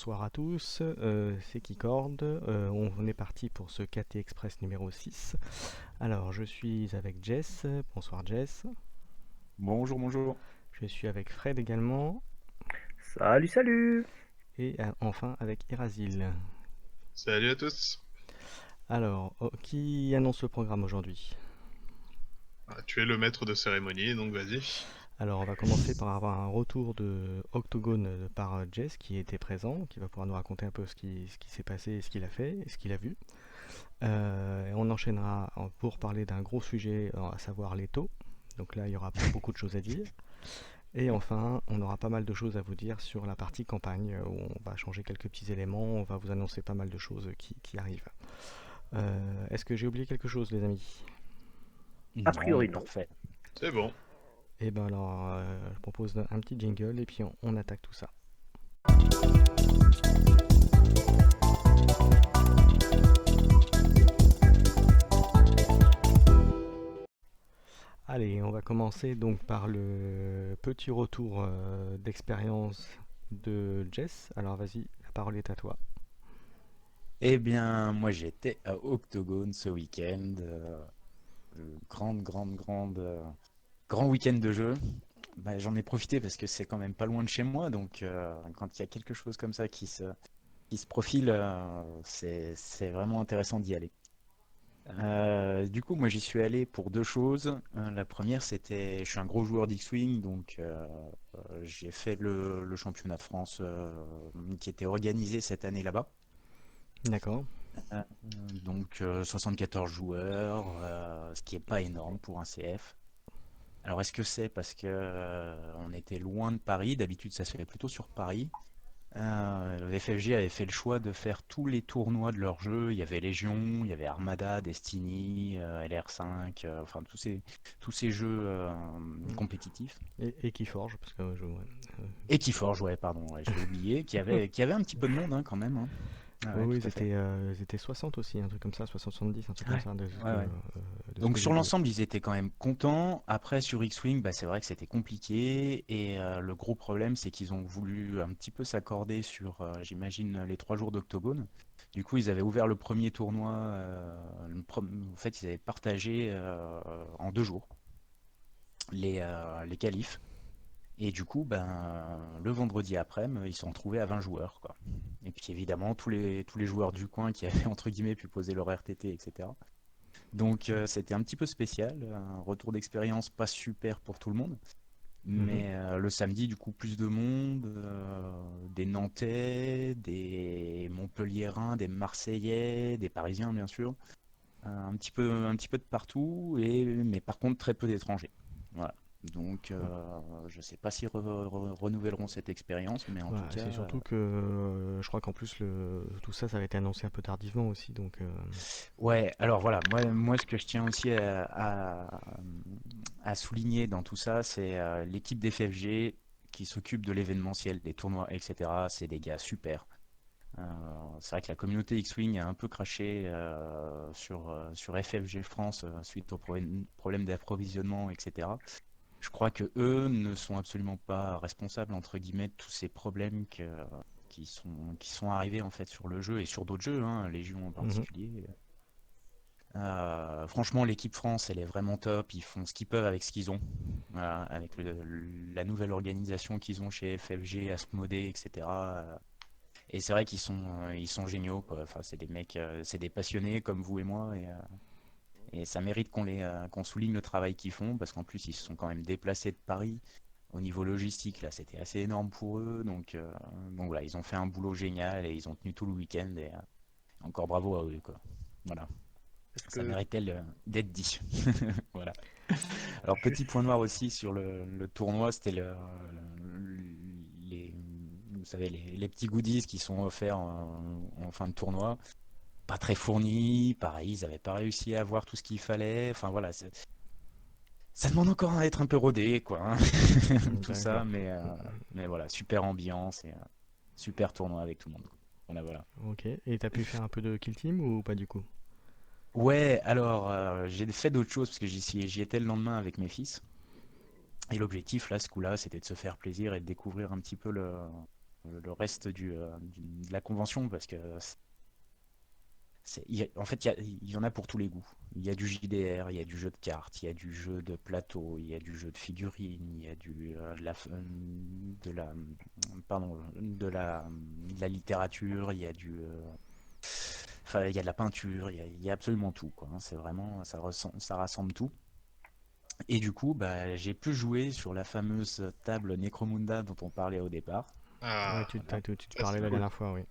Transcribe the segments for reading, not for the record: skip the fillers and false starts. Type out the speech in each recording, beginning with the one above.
bonsoir à tous, c'est Keycord, on est parti pour ce KT Express numéro 6. Alors je suis avec Jess, bonsoir Jess, Bonjour, bonjour. je suis avec Fred également, Salut, salut! et enfin avec Erasil. Salut à tous. Alors, qui annonce le programme aujourd'hui? Ah, tu es le maître de cérémonie, donc vas-y. Alors on va commencer par avoir un retour de Octogone par Jess qui était présent, qui va pouvoir nous raconter un peu ce qui s'est passé, ce qu'il a fait et ce qu'il a vu. Et on enchaînera pour parler d'un gros sujet, à savoir les taux. Donc là, il y aura beaucoup de choses à dire. Et enfin, on aura pas mal de choses à vous dire sur la partie campagne, où on va changer quelques petits éléments, on va vous annoncer pas mal de choses qui arrivent. Est-ce que j'ai oublié quelque chose, les amis? A Non, priori, mais non. parfait. C'est bon. Et ben alors, je propose un petit jingle et puis on attaque tout ça. Allez, on va commencer donc par le petit retour d'expérience de Jess. Alors vas-y, la parole est à toi. Eh bien, moi j'étais à Octogone ce week-end. Grand week-end de jeu. Bah, j'en ai profité parce que c'est quand même pas loin de chez moi, donc quand il y a quelque chose comme ça qui se profile, c'est vraiment intéressant d'y aller. Du coup, moi j'y suis allé pour deux choses. La première, c'était, je suis un gros joueur d'X-Wing, donc j'ai fait le championnat de France qui était organisé cette année là-bas. D'accord. Euh, donc 74 joueurs, ce qui est pas énorme pour un CF. Alors est-ce que c'est parce que on était loin de Paris? D'habitude ça se fait plutôt sur Paris. Le FFG avait fait le choix de faire tous les tournois de leur jeu. Il y avait Légion, il y avait Armada, Destiny, LR5, enfin tous ces jeux compétitifs. Et qui forge, parce que ouais. Euh, Et Keyforge, ouais, pardon, ouais, je l'ai oublié, qui avait un petit peu de monde hein, quand même, hein. Ah oui, ouais, oui, tout à fait. ils étaient 60 aussi, un truc comme ça, 60-70, un truc comme Ouais, ça, ouais, ouais. de ce Donc que j'ai sur vu. l'ensemble, ils étaient quand même contents. Après, sur X-Wing, bah, c'est vrai que c'était compliqué. Et le gros problème, c'est qu'ils ont voulu un petit peu s'accorder sur, j'imagine, les 3 jours d'Octogone. Du coup, ils avaient ouvert le premier tournoi. En fait, ils avaient partagé en 2 jours les qualifs. Et du coup, ben, le vendredi après-midi, ils se sont retrouvés à 20 joueurs, quoi. Et puis évidemment, tous les joueurs du coin qui avaient, entre guillemets, pu poser leur RTT, etc. Donc c'était un petit peu spécial, un retour d'expérience pas super pour tout le monde. Mhm. Mais le samedi, du coup, plus de monde, des Nantais, des Montpelliérains, des Marseillais, des Parisiens, bien sûr, un petit peu de partout, mais par contre très peu d'étrangers. Voilà. Donc, je ne sais pas s'ils renouvelleront cette expérience, mais en tout Voilà, cas, c'est surtout que je crois qu'en plus tout ça, ça avait été annoncé un peu tardivement aussi, donc ouais, alors voilà, moi ce que je tiens aussi à souligner dans tout ça, c'est l'équipe des FFG qui s'occupe de l'événementiel, des tournois, etc. C'est des gars super. Euh, c'est vrai que la communauté X-Wing a un peu craché sur FFG France suite au problème d'approvisionnement, etc. Je crois que eux ne sont absolument pas responsables, entre guillemets, de tous ces problèmes qui sont arrivés en fait sur le jeu et sur d'autres jeux, hein, Légion en mhm. particulier. Franchement, l'équipe France, elle est vraiment top. Ils font ce qu'ils peuvent avec ce qu'ils ont. Voilà, avec la nouvelle organisation qu'ils ont chez FFG, Asmodée, etc. Et c'est vrai qu'ils sont géniaux, quoi. Enfin, c'est des mecs, c'est des passionnés comme vous et moi. Et ça mérite qu'on souligne le travail qu'ils font, parce qu'en plus, ils se sont quand même déplacés de Paris. Au niveau logistique, là, c'était assez énorme pour eux. Donc voilà, ils ont fait un boulot génial et ils ont tenu tout le week-end. Et encore bravo à eux, quoi. Voilà. Parce Ça que, méritait d'être dit. Voilà. Alors, petit juste, point noir aussi sur le tournoi, c'était les, vous savez, les petits goodies qui sont offerts en fin de tournoi. Pas très fournis, pareil, ils n'avaient pas réussi à avoir tout ce qu'il fallait. Enfin voilà, ça demande encore à être un peu rodé, quoi, hein, tout ça, D'accord. mais voilà, super ambiance et super tournoi avec tout le monde, quoi. Voilà, voilà. Ok. Et t'as pu faire un peu de kill team ou pas du coup? Ouais, alors j'ai fait d'autres choses parce que j'y étais le lendemain avec mes fils. Et l'objectif, là, ce coup-là, c'était de se faire plaisir et de découvrir un petit peu le reste de la convention parce que en fait, il y en a pour tous les goûts. Il y a du JDR, il y a du jeu de cartes, il y a du jeu de plateau, il y a du jeu de figurines, il y a pardon, de la littérature, il y a enfin, il y a de la peinture, il y a absolument tout, quoi, hein. C'est vraiment, ça rassemble tout. Et du coup, bah, j'ai pu jouer sur la fameuse table Necromunda dont on parlait au départ. Ouais, Ah, Voilà. tu ça parlais c'est la cool. dernière fois, oui.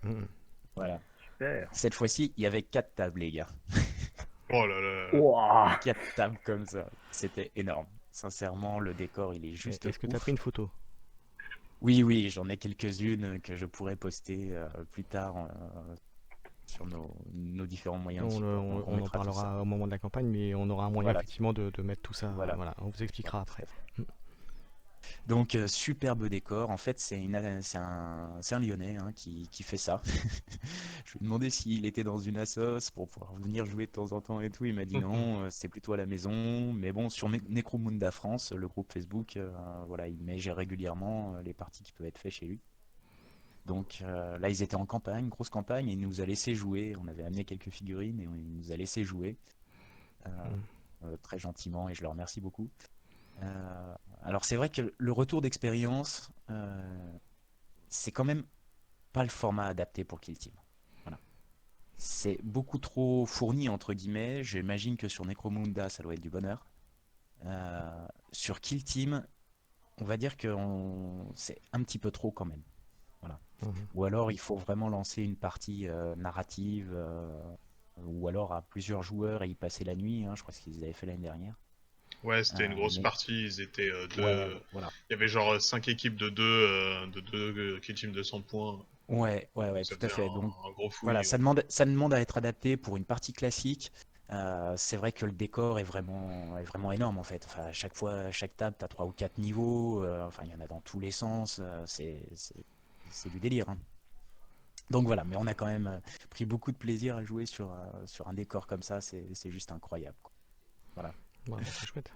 Voilà. Super. Cette fois-ci, il y avait 4 tables, les gars. Oh là là. Ouah. 4 tables comme ça. C'était énorme. Sincèrement, le décor, il est juste Est-ce que tu as pris ouf. une photo? Oui, oui, j'en ai quelques-unes que je pourrais poster plus tard sur nos différents moyens de support. On On en mettra tout ça. parlera au moment de la campagne, mais on aura un moyen Voilà, effectivement de mettre tout ça. voilà, Voilà, on vous voilà, expliquera tout après. à fait. Donc, superbe décor. En fait, c'est un Lyonnais, hein, qui fait ça. Je lui ai demandé s'il était dans une assoce pour pouvoir venir jouer de temps en temps et tout. Il m'a dit non, c'est plutôt à la maison. Mais bon, sur Necromunda France, le groupe Facebook, voilà, il met régulièrement les parties qui peuvent être faites chez lui. Donc là, ils étaient en campagne, grosse campagne, et il nous a laissé jouer. On avait amené quelques figurines et il nous a laissé jouer euh, Mm. très gentiment et je le remercie beaucoup. Alors c'est vrai que le retour d'expérience, c'est quand même pas le format adapté pour Kill Team. Voilà. C'est beaucoup trop fourni entre guillemets. J'imagine que sur Necromunda, ça doit être du bonheur. Sur Kill Team, on va dire que c'est un petit peu trop quand même. Voilà. Mhm. Ou alors il faut vraiment lancer une partie narrative, ou alors à plusieurs joueurs et y passer la nuit, hein. Je crois qu'ils avaient fait l'année dernière. Ouais, c'était une grosse Mais partie. Ils étaient ouais, deux. voilà. Il y avait genre 5 équipes de deux kill team de 100 points. Ouais, ouais, Donc ouais, ça tout à faisait fait. Donc un gros voilà, fouillis. Ouais. ça demande à être adapté pour une partie classique. C'est vrai que le décor est vraiment énorme en fait. Enfin, à chaque fois, à chaque table, tu as 3 ou 4 niveaux. Enfin, il y en a dans tous les sens. C'est du délire, hein. Donc voilà, mais on a quand même pris beaucoup de plaisir à jouer sur un décor comme ça. C'est juste incroyable, quoi. Voilà. Ouais, bah, c'est chouette.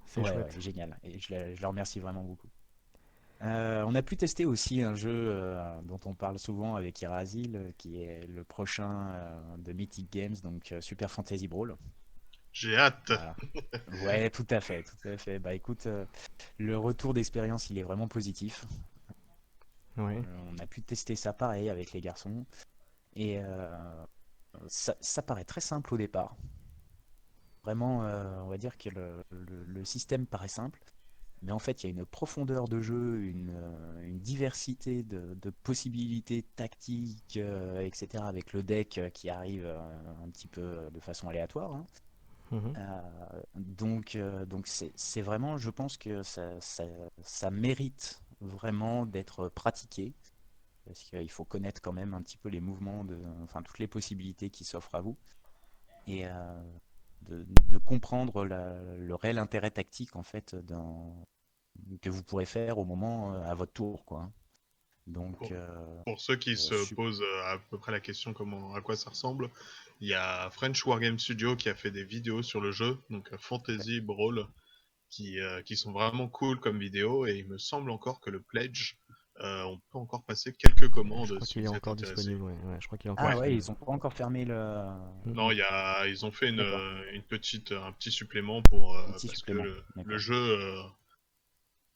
C'est Ouais, ouais, chouette. génial. Et je le remercie vraiment beaucoup. On a pu tester aussi un jeu dont on parle souvent avec Irazil, qui est le prochain de Mythic Games, donc Super Fantasy Brawl. J'ai hâte. Voilà. Ouais, tout à fait, tout à fait. Bah écoute, le retour d'expérience, il est vraiment positif. Ouais. On a pu tester ça pareil avec les garçons. Et ça paraît très simple au départ. Vraiment, on va dire que le système paraît simple. Mais en fait, il y a une profondeur de jeu, une diversité de possibilités tactiques, etc. avec le deck qui arrive un petit peu de façon aléatoire, hein. Mhm. Donc c'est vraiment, je pense que ça mérite vraiment d'être pratiqué, parce qu'il faut connaître quand même un petit peu les mouvements, enfin toutes les possibilités qui s'offrent à vous, et de comprendre le réel intérêt tactique en fait que vous pourrez faire au moment à votre tour, quoi, hein. Donc, Pour, pour ceux qui se super. posent à peu près la question à quoi ça ressemble, il y a French Wargame Studio qui a fait des vidéos sur le jeu, donc Fantasy Brawl, qui sont vraiment cool comme vidéos, et il me semble encore que le Pledge, on peut encore passer quelques Je commandes crois si qu'il est vous êtes encore intéressé. disponible. Ouais, ouais, je crois qu'il est encore Ah Ouais. ouais, disponible. ils ont pas encore fermé le. Mhm. Non, ils ont fait D'accord, un petit supplément pour un petit parce que supplément. D'accord.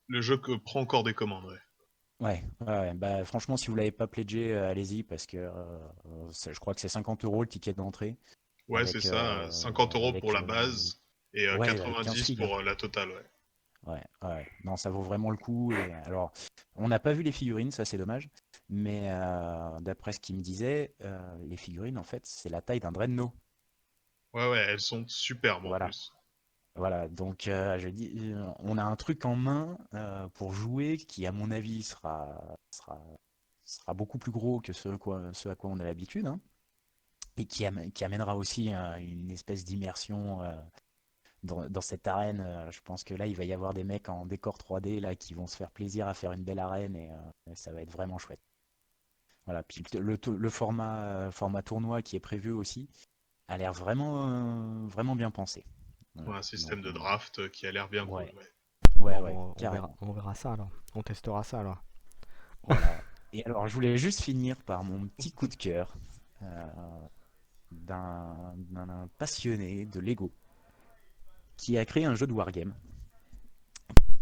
le jeu prend encore des commandes. Ouais, Ouais, ouais, ouais. Bah, franchement, si vous l'avez pas pledgé, allez-y parce que je crois que c'est 50 € le ticket d'entrée ouais, c'est avec, ça, 50 € pour avec la base et ouais, avec 15 90 figs, hein. pour la totale. Ouais. Ouais, ouais. Non, ça vaut vraiment le coup. Et alors, on n'a pas vu les figurines, ça c'est dommage. Mais d'après ce qu'il me disait, les figurines, en fait, c'est la taille d'un Dreadnought. Ouais, ouais, elles sont superbes en Voilà. plus. Voilà, donc je dis, on a un truc en main pour jouer qui, à mon avis, sera beaucoup plus gros que ce à quoi on a l'habitude, hein, et qui amènera aussi une espèce d'immersion dans cette arène. Je pense que là, il va y avoir des mecs en décor 3D là, qui vont se faire plaisir à faire une belle arène et ça va être vraiment chouette. Voilà, puis le format tournoi qui est prévu aussi a l'air vraiment bien pensé. Voilà. Ouais, un système Donc, de draft qui a l'air bien cool. ouais. Ouais. Ouais, Bon, ouais, on verra, carrément. on verra ça alors. On testera ça alors. Voilà. Et alors, je voulais juste finir par mon petit coup de cœur euh, d'un passionné de Lego qui a créé un jeu de wargame.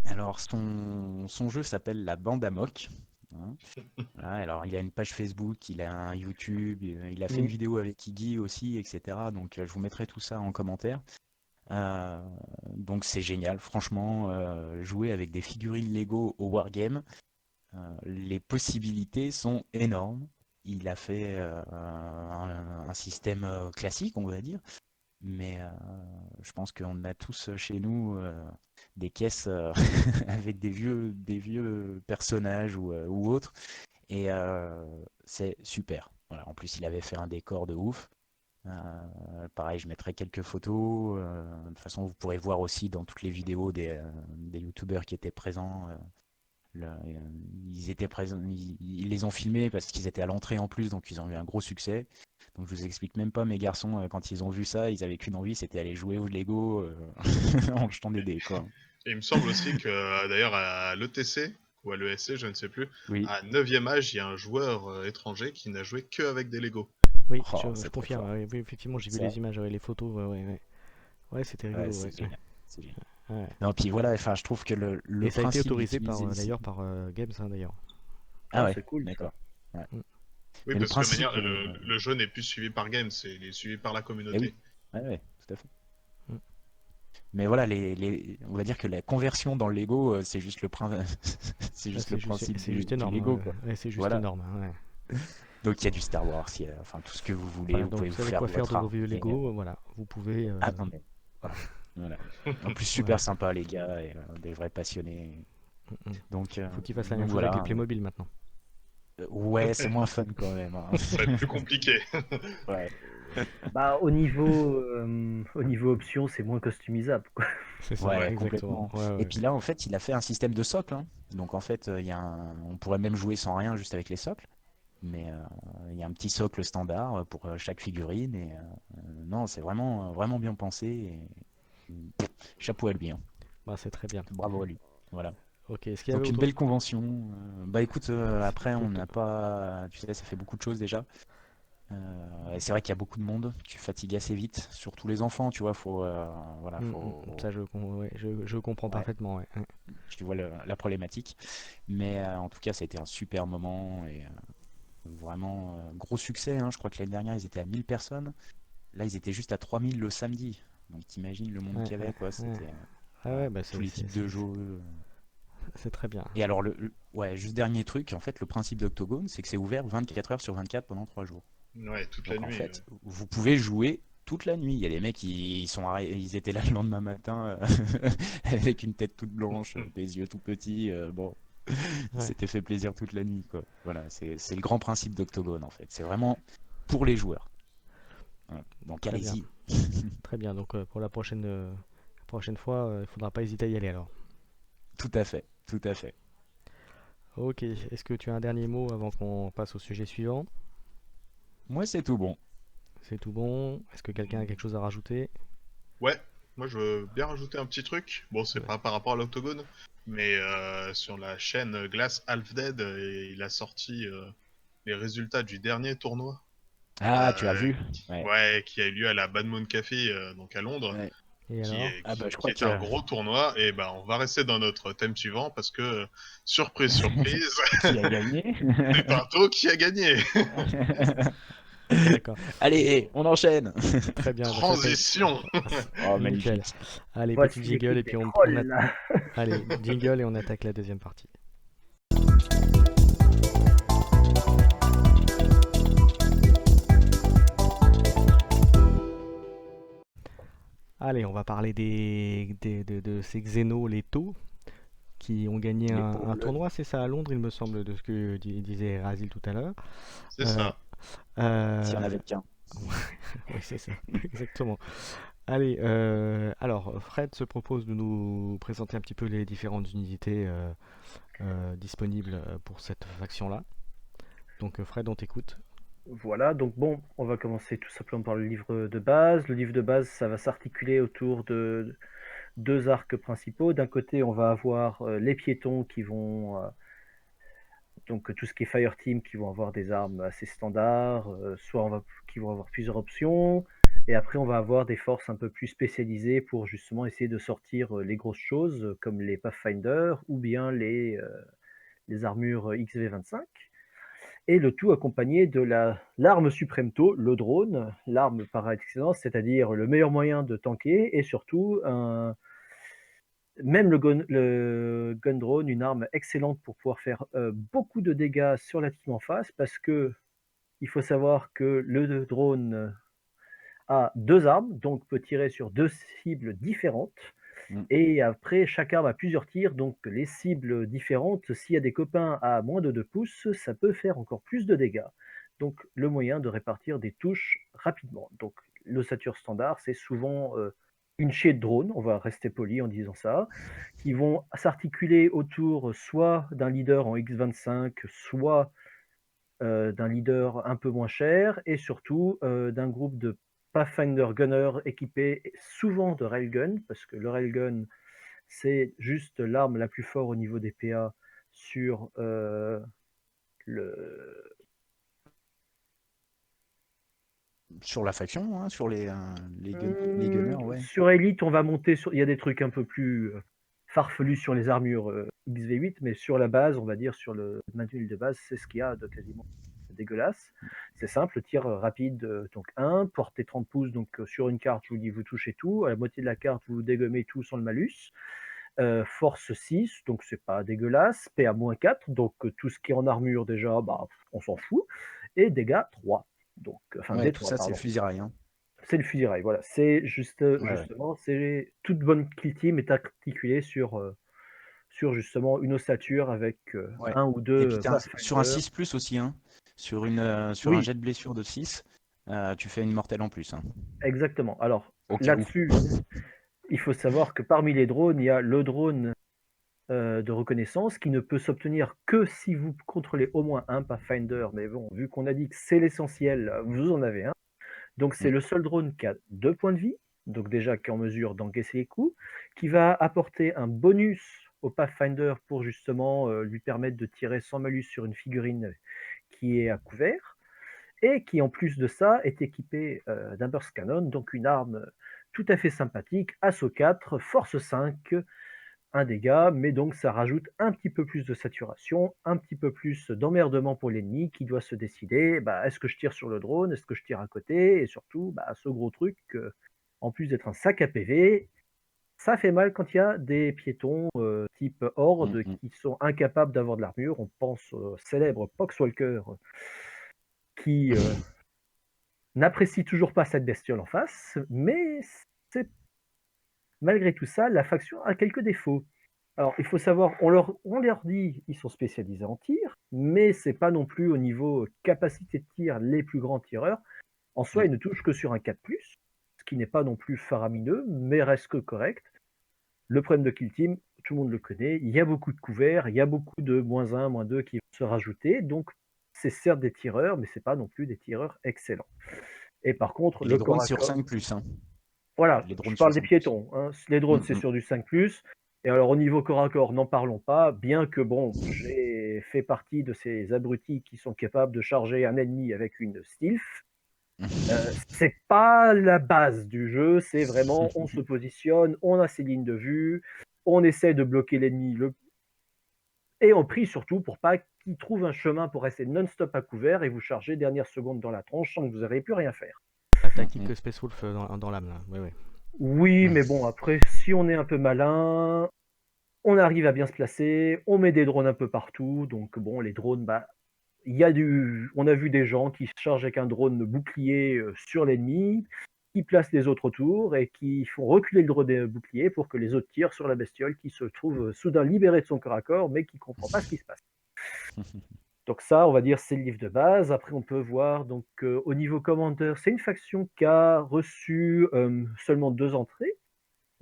Alors, son jeu s'appelle La Bande Amok. Hein. Voilà, alors, il a une page Facebook, il a un YouTube, il a fait une vidéo avec Iggy aussi, etc. Donc, je vous mettrai tout ça en commentaire. Euh, donc, c'est génial, franchement, jouer avec des figurines Lego au wargame, les possibilités sont énormes. Il a fait un système classique, on va dire, mais je pense qu'on a tous chez nous des caisses avec des vieux personnages ou autres, et c'est super. Voilà. En plus, il avait fait un décor de ouf. Pareil, je mettrai quelques photos. De toute façon, vous pourrez voir aussi dans toutes les vidéos des youtubeurs qui étaient présents. Ils étaient présents, ils les ont filmés parce qu'ils étaient à l'entrée en plus, donc ils ont eu un gros succès. Donc je vous explique même pas, mes garçons, quand ils ont vu ça, ils avaient qu'une envie, c'était aller jouer au Lego en jetant des dés, quoi. Et il me semble aussi que, d'ailleurs, à l'ETC, ou à l'ESC, je ne sais plus, Oui, à 9e âge, il y a un joueur étranger qui n'a joué que avec des Lego. Oui, oh, je c'est trop confirme. fort. Ouais, oui, effectivement, j'ai vu Ça, les images, ouais, les photos. Ouais, ouais, ouais. Ouais, c'était ouais, rigolo. Ouais, c'est génial. C'est génial. ouais. Ouais. Non, puis voilà, enfin, je trouve que Et le ça a été principe autorisé par, d'utiliser le d'ailleurs, par Games, hein, d'ailleurs. Ah Ah, ouais, c'est cool ça. d'accord. Ouais. Mm. Oui, Mais le parce que de principe, manière, le jeu n'est plus suivi par Games, il est suivi par la eh oui, communauté. ouais, ouais, tout à fait. Mm. Mais voilà, on va dire que la conversion dans le Lego, c'est juste c'est Ah, juste le principe c'est juste du énorme. Lego, quoi. Ouais, c'est juste Voilà. énorme. Hein, ouais. Donc il y a du Star Wars, il y a, enfin tout ce que vous voulez, Voilà, vous donc pouvez vous vous savez faire quoi faire votre de vos vieux armée. Lego. Voilà, vous pouvez. Ah non mais voilà. Voilà. En plus super Voilà. sympa les gars, et, des vrais passionnés. Mm, mm. Faut qu'ils fassent la même Donc chose avec les voilà. Playmobil maintenant. Ouais, c'est moins fun quand même. Hein. Ça va être plus compliqué. Ouais. Bah, au niveau option, c'est moins customisable, quoi. C'est ça, Ouais, exactement. complètement. Ouais, Et ouais. puis là, en fait, il a fait un système de socle. Hein. Donc en fait, on pourrait même jouer sans rien, juste avec les socles. Mais il y a un petit socle standard pour chaque figurine. Et non, c'est vraiment, vraiment bien pensé. Et, chapeau à lui. Hein. Bah, c'est très bien. Bravo à lui. Voilà. Ok, est-ce qu'il y avait Donc une autre... belle convention. Bah écoute, C'est après, on top, n'a top. pas. Tu sais, ça fait beaucoup de choses déjà. Et c'est vrai qu'il y a beaucoup de monde. Tu fatigues assez vite. Surtout les enfants, tu vois. Voilà, Ça, ouais, je comprends Ouais, parfaitement. Ouais. Ouais. tu vois la problématique. Mais en tout cas, ça a été un super moment. Et vraiment, gros succès. Hein. Je crois que l'année dernière, ils étaient à 1000 personnes. Là, ils étaient juste à 3000 le samedi. Donc t'imagines le monde Ouais, qu'il y avait, quoi. ouais. C'était Ah voilà, ouais, bah tous les types de jeux. c'est très bien. Et alors, ouais, juste dernier truc, en fait, le principe d'Octogone, c'est que c'est ouvert 24 heures sur 24 pendant 3 jours. Ouais, toute la Donc en nuit. fait, vous pouvez jouer toute la nuit. Il y a des mecs, ils étaient là le lendemain matin avec une tête toute blanche, des yeux tout petits. Bon, ils Ouais, s'étaient fait plaisir toute la nuit, quoi. Voilà, c'est le grand principe d'Octogone, en fait. C'est vraiment pour les joueurs. Voilà. Donc très bien. allez-y. Très bien. Donc pour la prochaine fois, il faudra pas hésiter à y aller alors. Tout à fait, tout à fait. Ok, est-ce que tu as un dernier mot avant qu'on passe au sujet suivant? Moi, c'est tout bon. C'est tout bon? Est-ce que quelqu'un a quelque chose à rajouter? Ouais, moi je veux bien rajouter un petit truc. Bon, c'est Ouais. pas par rapport à l'Octogone, mais sur la chaîne Glass Half Dead, il a sorti les résultats du dernier tournoi. Ah, tu as vu? Ouais. Ouais, qui a eu lieu à la Bad Moon Café, donc à Londres, Ouais. Et alors? Ah bah, je qui crois était un que gros tournoi. Et ben, on va rester dans notre thème suivant parce que, surprise, surprise, qui a gagné? c'est Pinto qui a gagné. D'accord. Allez, on enchaîne. Très bien. Bah, Transition. Oh, nickel. magnifique. Allez, petit Voici jingle et l'équipe puis des on trolls. allez, jingle et on attaque la deuxième partie. Allez, on va parler de ces Xeno, les taux, qui ont gagné Les un pôles. tournoi, c'est ça, à Londres, il me semble, de ce que disait Razil tout à l'heure. C'est Euh, ça. S'il y en euh, avait qu'un. oui, c'est ça, exactement. Allez, alors, Fred se propose de nous présenter un petit peu les différentes unités disponibles pour cette faction-là. Donc, Fred, on t'écoute. Voilà, donc bon, on va commencer tout simplement par le livre de base. Le livre de base, ça va s'articuler autour de deux arcs principaux. D'un côté, on va avoir les piétons qui vont Donc tout ce qui est Fireteam qui vont avoir des armes assez standards, qui vont avoir plusieurs options. Et après, on va avoir des forces un peu plus spécialisées pour justement essayer de sortir les grosses choses, comme les Pathfinder ou bien les armures XV25. Et le tout accompagné de l'arme suprême-tôt, le drone, l'arme par excellence, c'est-à-dire le meilleur moyen de tanker et surtout même le gun drone, une arme excellente pour pouvoir faire beaucoup de dégâts sur la team en face, parce que il faut savoir que le drone a deux armes, donc peut tirer sur deux cibles différentes. Mm. Et après, chaque arme a plusieurs tirs, donc les cibles différentes, s'il y a des copains à moins de 2 pouces, ça peut faire encore plus de dégâts. Donc le moyen de répartir des touches rapidement. Donc l'ossature standard, c'est souvent une chaîne de drones, on va rester poli en disant ça, qui vont s'articuler autour soit d'un leader en X25, soit d'un leader un peu moins cher, et surtout d'un groupe de Pathfinder Gunner équipés souvent de Railgun, parce que le Railgun, c'est juste l'arme la plus forte au niveau des PA sur le. Sur la faction, hein, sur les gunners, ouais. Sur Elite, on va monter sur. Il y a des trucs un peu plus farfelus sur les armures XV8, mais sur la base, on va dire sur le manuel de base, c'est ce qu'il y a de quasiment dégueulasse. C'est simple, tir rapide, donc 1, portée 30 pouces, donc sur une carte, je vous dis, vous touchez tout. À la moitié de la carte, vous dégommez tout sans le malus. Force 6, donc c'est pas dégueulasse. PA-4, donc tout ce qui est en armure déjà, bah, on s'en fout. Et dégâts 3. Donc, enfin, Ouais, D3, tout ça, c'est pardon. le fusirail. Hein. C'est le fusirail, voilà. C'est justement, c'est toute bonne kill team est articulée sur justement une ossature avec Ouais. un ou Et deux puis sur un Pathfinder. 6+ aussi, hein. Sur un Oui, jet de blessure de 6, tu fais une mortelle en plus. Hein. exactement. Alors Au cas où. là-dessus, il faut savoir que parmi les drones, il y a le drone de reconnaissance qui ne peut s'obtenir que si vous contrôlez au moins un Pathfinder. Mais bon, vu qu'on a dit que c'est l'essentiel, vous en avez un. Donc c'est Mm. le seul drone qui a 2 points de vie, donc déjà qui est en mesure d'encaisser les coups, qui va apporter un bonus au Pathfinder pour justement lui permettre de tirer sans malus sur une figurine qui est à couvert, et qui en plus de ça est équipé d'un burst cannon, donc une arme tout à fait sympathique, assaut 4, force 5, un dégât, mais donc ça rajoute un petit peu plus de saturation, un petit peu plus d'emmerdement pour l'ennemi qui doit se décider, bah, est-ce que je tire sur le drone, est-ce que je tire à côté, et surtout, bah, ce gros truc, en plus d'être un sac à PV, ça fait mal quand il y a des piétons type Mm, horde mm. qui sont incapables d'avoir de l'armure. On pense au célèbre Poxwalker qui n'apprécie toujours pas cette bestiole en face, mais c'est malgré tout ça, la faction a quelques défauts. Alors, il faut savoir, on leur dit ils sont spécialisés en tir, mais c'est pas non plus au niveau capacité de tir les plus grands tireurs. En soi, Mm. ils ne touchent que sur un 4+, ce qui n'est pas non plus faramineux, mais reste que correct. Le problème de Kill Team, tout le monde le connaît, il y a beaucoup de couverts, il y a beaucoup de -1, -2 qui vont se rajouter, donc c'est certes des tireurs, mais c'est pas non plus des tireurs excellents. Et par contre, Et les le corps drones à sur corps, 5+. Hein. voilà, Les je drones sur parle des 5+. piétons, hein. Les drones, Mm, c'est mm. sur du 5+. Et alors, au niveau corps à corps, n'en parlons pas, bien que, bon, j'ai fait partie de ces abrutis qui sont capables de charger un ennemi avec une stealth. C'est pas la base du jeu, c'est vraiment, on se positionne, on a ses lignes de vue, on essaie de bloquer l'ennemi, et on prie surtout pour pas qu'il trouve un chemin pour rester non-stop à couvert et vous charger dernière seconde dans la tronche sans que vous n'arriez plus rien faire. La Mm, tactique mm. Space Wolf dans l'âme, là. Ouais, ouais. Oui, Mm. mais bon, après, si on est un peu malin, on arrive à bien se placer, on met des drones un peu partout, donc bon, les drones, bah, on a vu des gens qui se chargent avec un drone bouclier sur l'ennemi, qui placent les autres autour et qui font reculer le drone bouclier pour que les autres tirent sur la bestiole qui se trouve soudain libérée de son corps à corps, mais qui ne comprend pas ce qui se passe. Donc ça, on va dire, c'est le livre de base. Après, on peut voir, donc au niveau Commander, c'est une faction qui a reçu seulement 2 entrées.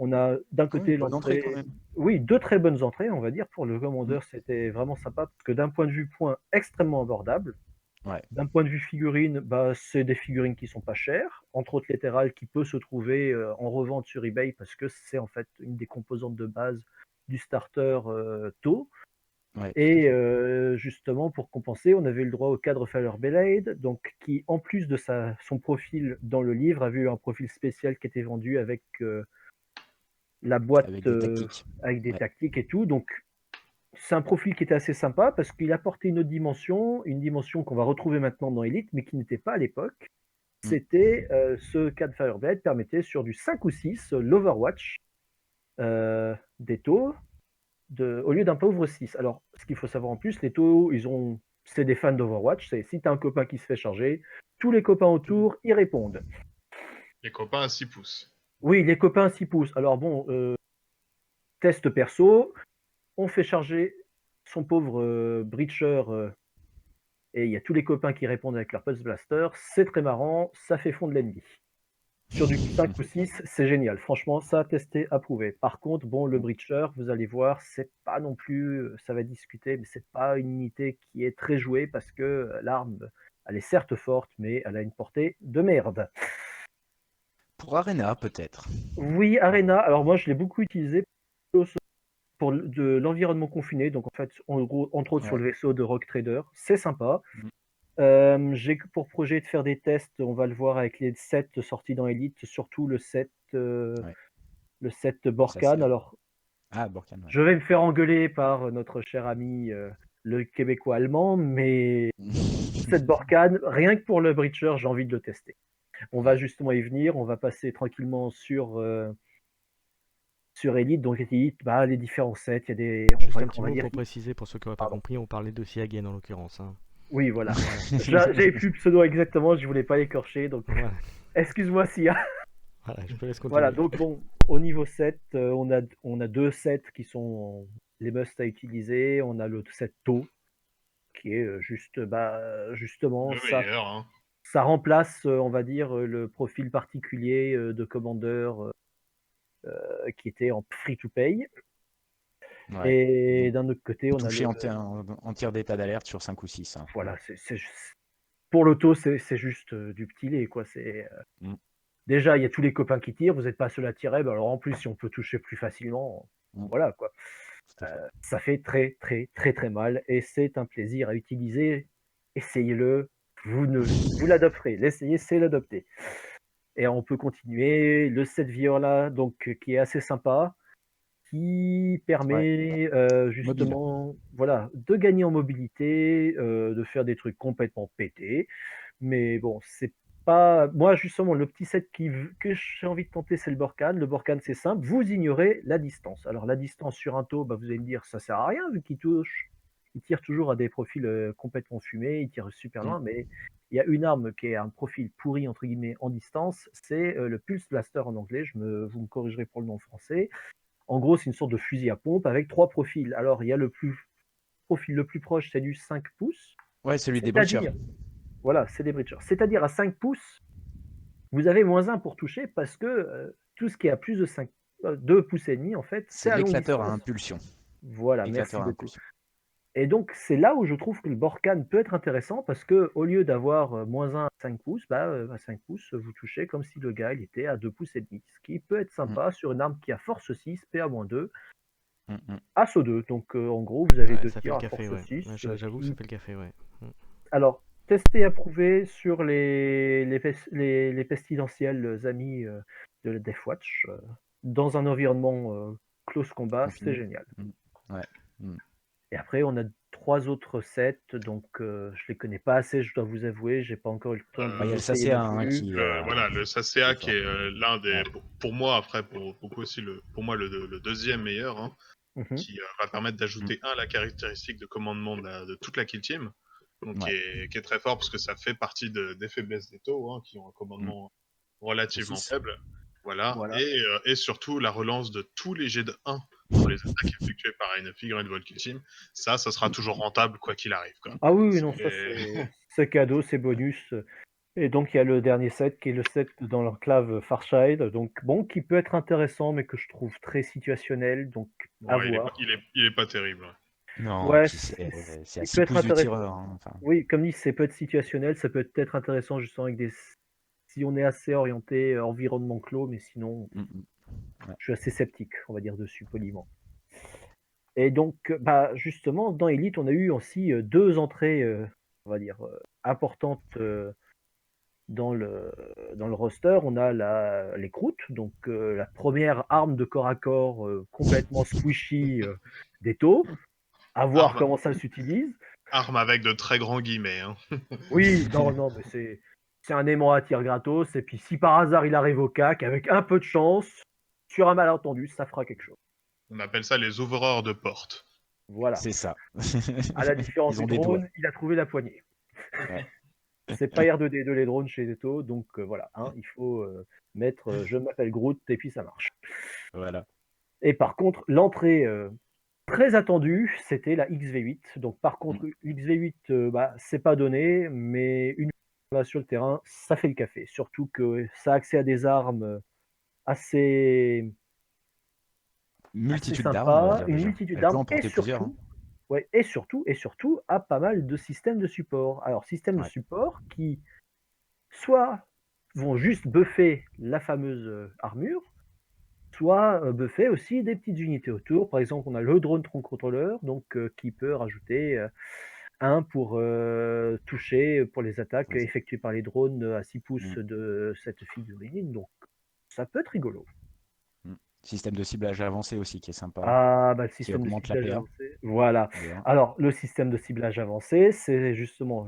On a d'un Ah oui, côté bonne entrée quand l'entrée, même. oui, 2 très bonnes entrées, on va dire, pour le Mm. Commander, c'était vraiment sympa, parce que d'un point de vue point, extrêmement abordable. Ouais. D'un point de vue figurine, bah, c'est des figurines qui sont pas chères, entre autres Lateral qui peut se trouver en revente sur eBay parce que c'est en fait une des composantes de base du starter taux. Ouais. Et justement, pour compenser, on avait eu le droit au cadre Fire Blade, donc qui, en plus de son profil dans le livre, avait eu un profil spécial qui était vendu avec la boîte Avec des tactiques. avec des Ouais. tactiques et tout. Donc, c'est un profil qui était assez sympa parce qu'il apportait une autre dimension, une dimension qu'on va retrouver maintenant dans Elite, mais qui n'était pas à l'époque. C'était ce cadre Fire Blade permettait sur du 5 ou 6 l'Overwatch des taux au lieu d'un pauvre 6. Alors, ce qu'il faut savoir en plus, les taux, c'est des fans d'Overwatch. C'est si tu as un copain qui se fait charger, tous les copains autour, ils répondent. Les copains à 6 pouces. Oui, les copains s'y poussent. Alors bon, test perso, on fait charger son pauvre Breacher et il y a tous les copains qui répondent avec leur Pulse Blaster. C'est très marrant, ça fait fondre l'ennemi. Sur du 5 ou 6, c'est génial. Franchement, ça a testé, approuvé. Par contre, bon, le Breacher, vous allez voir, c'est pas non plus, ça va discuter, mais c'est pas une unité qui est très jouée parce que l'arme, elle est certes forte, mais elle a une portée de merde. Pour Arena, peut-être. Oui, Arena, alors moi je l'ai beaucoup utilisé pour de l'environnement confiné, donc en fait, en gros, entre autres sur le vaisseau de Rock Trader, c'est sympa. J'ai pour projet de faire des tests, on va le voir avec les sets sortis dans Elite, surtout le set Borkan. Alors, Borkan, ouais. je vais me faire engueuler par notre cher ami le Québécois allemand, mais cette Borkan, rien que pour le Breacher, j'ai envie de le tester. On va justement y venir, on va passer tranquillement sur Elite. Donc Elite, les différents sets, il y a des. Juste un petit on va mot dire pour préciser pour ceux qui n'auraient pas Pardon. compris, on parlait de Siagen en l'occurrence. Hein. Oui, voilà. J'avais plus le pseudo exactement, je voulais pas l'écorcher, donc Voilà. excuse-moi Sia. Voilà, je te laisse continuer. Voilà, donc bon, au niveau 7, on a deux sets qui sont les musts à utiliser. On a le set taux, qui est justement, Le meilleur, hein. ça remplace, on va dire, le profil particulier de Commander qui était en free-to-pay. Ouais. Et d'un autre côté, on a Touché le. en tir d'état d'alerte sur 5 ou 6. Hein. Voilà, pour l'auto, c'est juste du petit lait, quoi. Déjà, il y a tous les copains qui tirent, vous n'êtes pas seul à tirer, alors en plus, si on peut toucher plus facilement, voilà, quoi. Ça fait très, très, très, très mal, et c'est un plaisir à utiliser. Essayez-le, vous l'adopterez. L'essayer, c'est l'adopter. Et on peut continuer. Le set Viola, donc, qui est assez sympa, qui permet justement de gagner en mobilité, de faire des trucs complètement pétés. Mais bon, c'est pas. Moi, justement, le petit set que j'ai envie de tenter, c'est le Borkan. Le Borkan, c'est simple, vous ignorez la distance. Alors, la distance sur un taux, vous allez me dire, ça sert à rien vu qu'il touche. Il tire toujours à des profils complètement fumés, il tire super loin, mais il y a une arme qui est un profil pourri, entre guillemets, en distance, c'est le Pulse Blaster en anglais, vous me corrigerez pour le nom français. En gros, c'est une sorte de fusil à pompe avec 3 profils. Alors, il y a le profil le plus proche, c'est du 5 pouces. Ouais, celui des Breachers. Voilà, c'est des Breachers. C'est-à-dire à 5 pouces, vous avez -1 pour toucher parce que tout ce qui est à plus de 2 pouces et demi, en fait, c'est à longue distance. L'éclateur à impulsion. Voilà, merci beaucoup. Et donc, c'est là où je trouve que le Borkan peut être intéressant parce que au lieu d'avoir -1 à 5 pouces, à 5 pouces, vous touchez comme si le gars il était à 2 pouces et demi. Ce qui peut être sympa sur une arme qui a force 6, PA-2, ASSO 2. Donc, en gros, vous avez 2 tirs à force 6. J'avoue, ça fait le café, ouais. Alors, testé et approuvé sur les pestilentiels amis de la Deathwatch. Dans un environnement close combat, c'est génial. Ouais. Et après, on a 3 autres sets, donc je les connais pas assez, je dois vous avouer, j'ai pas encore eu le temps de Il y a le essayer Sacea non plus. Voilà, le Sacea qui est l'un des, pour moi, après, pour beaucoup aussi, pour moi, le deuxième meilleur, hein, qui va permettre d'ajouter la caractéristique de commandement de toute la kill team, donc qui est très fort parce que ça fait partie des faiblesses des taux, hein, qui ont un commandement relativement faible. Voilà. Et surtout la relance de tous les jets de 1 pour les attaques effectuées par une figurine Volkill Team. Ça sera toujours rentable quoi qu'il arrive. Quoi. Ah oui, non, ça c'est cadeau, c'est bonus. Et donc il y a le dernier set qui est le set dans l'enclave Farchild, donc bon, qui peut être intéressant mais que je trouve très situationnel, donc à voir. Il est pas terrible. Non, ouais, c'est à 6 peut être pouces du intéressant. tireur. Hein, enfin. Oui, comme dit, ça peut être situationnel, ça peut être intéressant justement avec si on est assez orienté environnement clos, mais sinon, je suis assez sceptique, on va dire dessus poliment. Et donc, bah, justement, dans Elite, on a eu aussi 2 entrées, on va dire, importantes, dans le dans le roster. On a les croûtes, donc la première arme de corps à corps, complètement squishy, des taux. À voir Arme, comment ça s'utilise. arme avec de très grands guillemets, hein. Oui, non, non, mais c'est un aimant à tir gratos et puis si par hasard il arrive au cac, avec un peu de chance, sur un malentendu, ça fera quelque chose. On appelle ça les ouvreurs de portes. Voilà. C'est ça. À la différence Ils ont du des doigts. drone, il a trouvé la poignée. Ouais. C'est pas R2D2 les drones chez Zeto, donc voilà, hein, il faut mettre je m'appelle Groot et puis ça marche. Voilà. Et par contre, l'entrée très attendue, c'était la XV8. Donc par contre, XV8, bah, c'est pas donné, mais une fois là sur le terrain, ça fait le café. Surtout que ça a accès à des armes assez, assez Multitude d'armes, on va sympas, dire une déjà. multitude Elle peut d'armes en porter plusieurs, hein. ouais, et surtout, à pas mal de systèmes de support. Alors, systèmes de Ouais. support qui soit vont juste buffer la fameuse armure, soit buffer aussi des petites unités autour. Par exemple, on a le drone tronc contrôleur, donc qui peut rajouter un pour toucher pour les attaques Ouais. effectuées par les drones à 6 pouces Mm. de cette figurine. Donc, ça peut être rigolo. Mm. Système de ciblage avancé aussi qui est sympa, Ah, bah, le qui système de augmente la ciblage PA avancé. Voilà. d'ailleurs. Alors, le système de ciblage avancé, c'est justement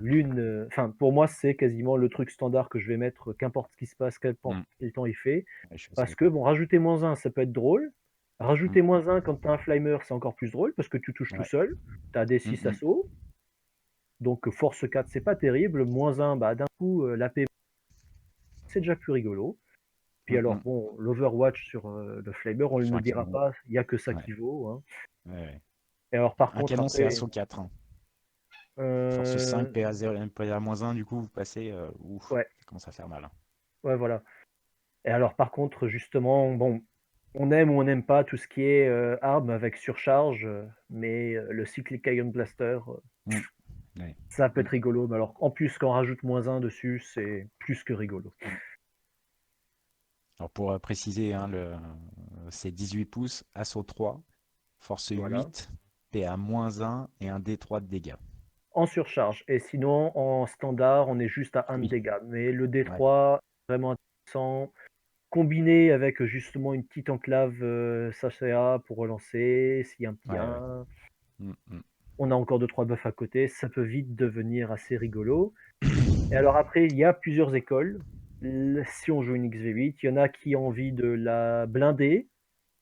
enfin, pour moi, c'est quasiment le truc standard que je vais mettre, qu'importe ce qui se passe, quel temps il fait. Ouais, je suis assez Parce que, d'accord. bon, rajouter -1, ça peut être drôle. Rajouter -1 quand tu as un flymer, c'est encore plus drôle parce que tu touches tout Ouais. seul. Tu as des 6 assauts. Donc, force 4, c'est pas terrible. -1, bah, d'un coup, l'AP, c'est déjà plus rigolo. Puis alors, bon, l'Overwatch sur le flymer, on ne Sur le un dira canon. pas, il n'y a que ça Ouais. qui vaut, hein. Ouais, ouais. Et alors, par Un contre, canon, c'est après, ASSO 4, hein. Force 5, euh, PA0, PA-1, du coup, vous passez. Ouf, ouais, ça commence à faire mal, hein. ouais, voilà. Et alors, par contre, justement, bon, on aime ou on n'aime pas tout ce qui est arme avec surcharge, mais le Cyclic Ion Blaster, Ouais. ça peut être rigolo. Mais alors, en plus, quand on rajoute -1 dessus, c'est plus que rigolo. Alors pour préciser, hein, c'est 18 pouces, assaut 3, force Voilà. 8, PA-1 et un D3 de dégâts. En surcharge. Et sinon, en standard, on est juste à 1 de Oui, dégâts. Mais le ouais. D3, vraiment intéressant. Combiné avec justement une petite enclave SACA pour relancer, s'il y a un petit Ouais, ouais. 1, Mm, mm. on a encore 2-3 buffs à côté, ça peut vite devenir assez rigolo. Et alors après, il y a plusieurs écoles. Si on joue une XV8, il y en a qui ont envie de la blinder.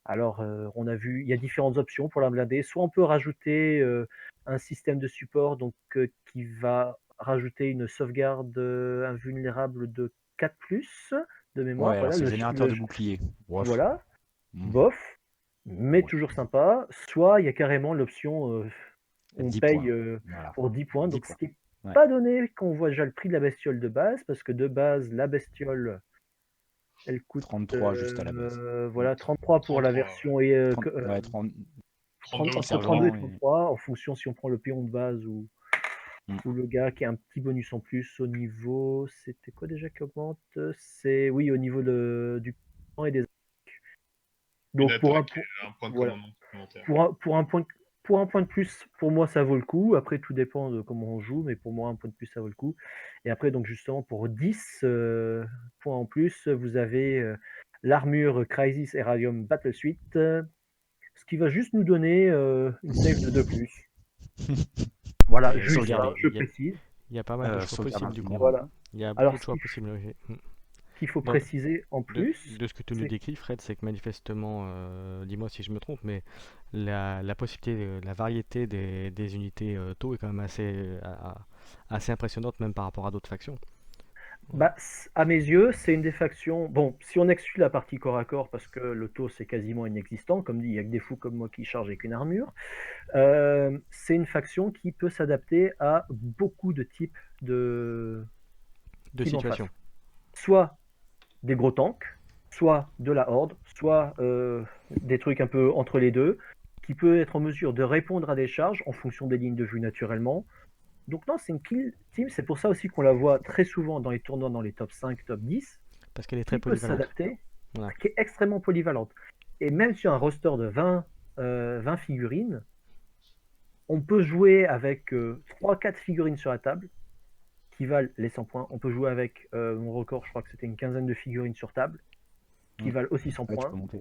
Alors, on a vu, il y a différentes options pour la blinder. Soit on peut rajouter un système de support donc, qui va rajouter une sauvegarde invulnérable de 4+, de mémoire. Ouais, alors Voilà, c'est générateur de bouclier. Bref. voilà, Mm. bof, mais Ouais. toujours sympa. Soit il y a carrément l'option, on 10 paye points. Voilà. pour 10 points. 10 Donc, ce points. qui n'est Ouais. pas donné quand on voit déjà le prix de la bestiole de base, parce que de base, la bestiole, elle coûte 33 juste à la base. voilà, 33 pour la 33, version Ouais, 30, 32 ou entre 32 et 33. servant. 33, en fonction si on prend le péon de base Mm. ou le gars qui a un petit bonus en plus au niveau. C'était quoi déjà qui augmente? C'est oui, au niveau du temps et des. Une Donc attaque et un point de voilà, commandement supplémentaire. pour un point de plus, pour moi ça vaut le coup. Après tout dépend de comment on joue, mais pour moi un point de plus ça vaut le coup. Et après donc justement pour 10 points en plus, vous avez l'armure Crysis Heradium Battle Suite, ce qui va juste nous donner une save de 2+. Voilà, Et juste, sauvegarde, hein, je précise. Il y a pas mal de choix sauvegarde possibles du coup. invulnérable. Voilà. Il y a beaucoup Alors de choix possibles. Oui. ce qu'il faut Donc, préciser en plus, de ce que tu nous c'est décris, Fred, c'est que manifestement, dis-moi si je me trompe, mais la possibilité, la variété des unités taux est quand même assez impressionnante, même par rapport à d'autres factions. bah, à mes yeux, c'est une des factions. Bon, si on exclut la partie corps à corps, parce que le taux c'est quasiment inexistant, comme dit, il n'y a que des fous comme moi qui chargent avec une armure. C'est une faction qui peut s'adapter à beaucoup de types De teams en face. situation. Soit des gros tanks, soit de la horde, soit des trucs un peu entre les deux, qui peut être en mesure de répondre à des charges en fonction des lignes de vue naturellement. Donc non, c'est une kill team, c'est pour ça aussi qu'on la voit très souvent dans les tournois, dans les top 5, top 10, Parce qu'elle est très qui peut polyvalente. s'adapter, Voilà. qui est extrêmement polyvalente. Et même sur un roster de 20 figurines, On peut jouer avec 3-4 figurines sur la table qui valent les 100 points. On peut jouer avec mon record, je crois que c'était une quinzaine de figurines sur table qui valent aussi 100 Ouais, tu points. peux monter.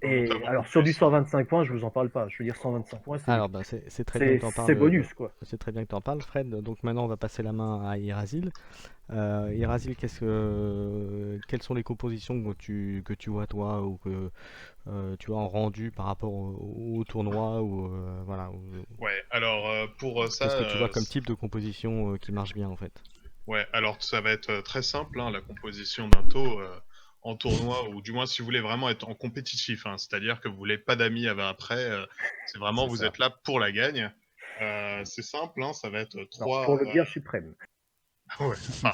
Et Notamment alors en sur du plus. 125 points, je vous en parle pas. Je veux dire 125 points, Alors, bah, c'est très bien que tu en c'est parles. bonus quoi. C'est très bien que tu en parles, Fred. Donc maintenant, on va passer la main à Irazil. Irazil, quelles sont les compositions que tu vois toi ou que tu vois en rendu par rapport au tournoi ou voilà. Ouais, alors pour ça, Qu'est-ce que tu vois comme type de composition qui marche bien en fait? ouais, alors ça va être très simple, hein, la composition d'un taux en tournoi, ou du moins si vous voulez vraiment être en compétitif, hein, c'est-à-dire que vous voulez pas d'amis après, c'est vraiment C'est vous ça. êtes là pour la gagne. C'est simple, hein, ça va être Alors, pour trois. le bien suprême. Ouais, enfin,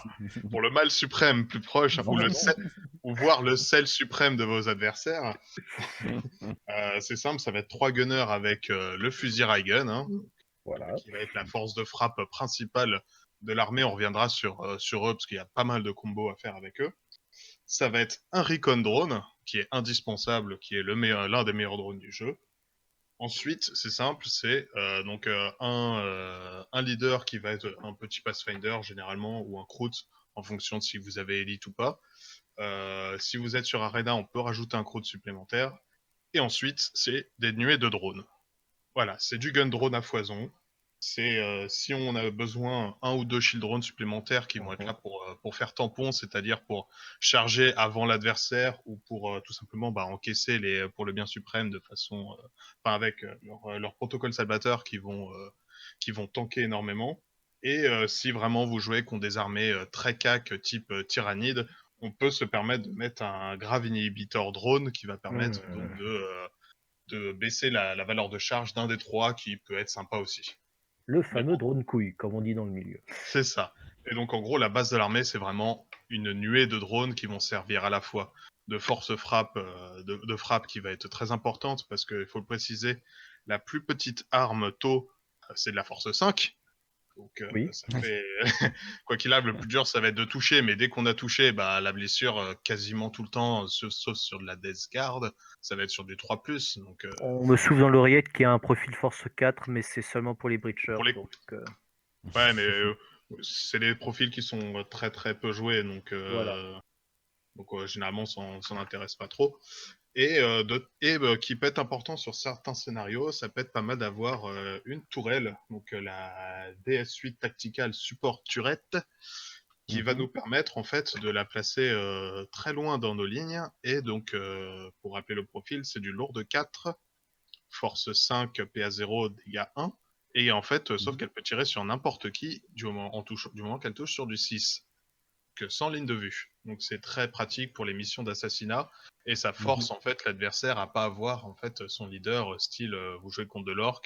pour le mal suprême plus proche, Non, ou le non. sel, ou voir le sel suprême de vos adversaires. C'est simple, ça va être 3 gunners avec le fusil Raygun, hein, Voilà. qui va être la force de frappe principale de l'armée. On reviendra sur eux parce qu'il y a pas mal de combos à faire avec eux. Ça va être un Recon Drone, qui est indispensable, qui est l'un des meilleurs drones du jeu. Ensuite, c'est simple, c'est un leader qui va être un petit Pathfinder généralement, ou un Kroot, en fonction de si vous avez Elite ou pas. Si vous êtes sur Arena, on peut rajouter un Kroot supplémentaire. Et ensuite, c'est des nuées de drones. Voilà, c'est du gun drone à foison. C'est si on a besoin un ou deux shield drones supplémentaires qui vont être là pour faire tampon, c'est-à-dire pour charger avant l'adversaire ou pour tout simplement encaisser pour le bien suprême de façon, avec leur protocole salvateur qui vont tanker énormément. Et si vraiment vous jouez contre des armées très cac type tyrannide, on peut se permettre de mettre un grave inhibitor drone qui va permettre donc de baisser la valeur de charge d'un des trois, qui peut être sympa aussi. Le Mais fameux drone couille, comme on dit dans le milieu. c'est ça. Et donc en gros, la base de l'armée, c'est vraiment une nuée de drones qui vont servir à la fois de force frappe, de frappe qui va être très importante, parce qu'il faut le préciser, la plus petite arme taux, c'est de la force 5. Donc Oui. ça fait quoi qu'il arrive, le plus dur ça va être de toucher, mais dès qu'on a touché, la blessure quasiment tout le temps, sauf sur de la Death Guard, ça va être sur du 3+. Donc On me souffle dans l'oreillette qu'il y a un profil force 4, mais c'est seulement pour les breachers. pour les Donc, ouais, mais c'est des profils qui sont très très peu joués, donc voilà. généralement on s'en intéresse pas trop. Et qui peut être important sur certains scénarios, ça peut être pas mal d'avoir une tourelle, donc la DS8 Tactical Support Turret, qui va nous permettre en fait de la placer très loin dans nos lignes. Et donc, pour rappeler le profil, c'est du lourd de 4, force 5, PA0, dégâts 1. Et en fait, sauf qu'elle peut tirer sur n'importe qui du moment qu'elle touche sur du 6, que sans ligne de vue. Donc c'est très pratique pour les missions d'assassinat, et ça force en fait l'adversaire à pas avoir en fait son leader, style vous jouez contre de l'orc,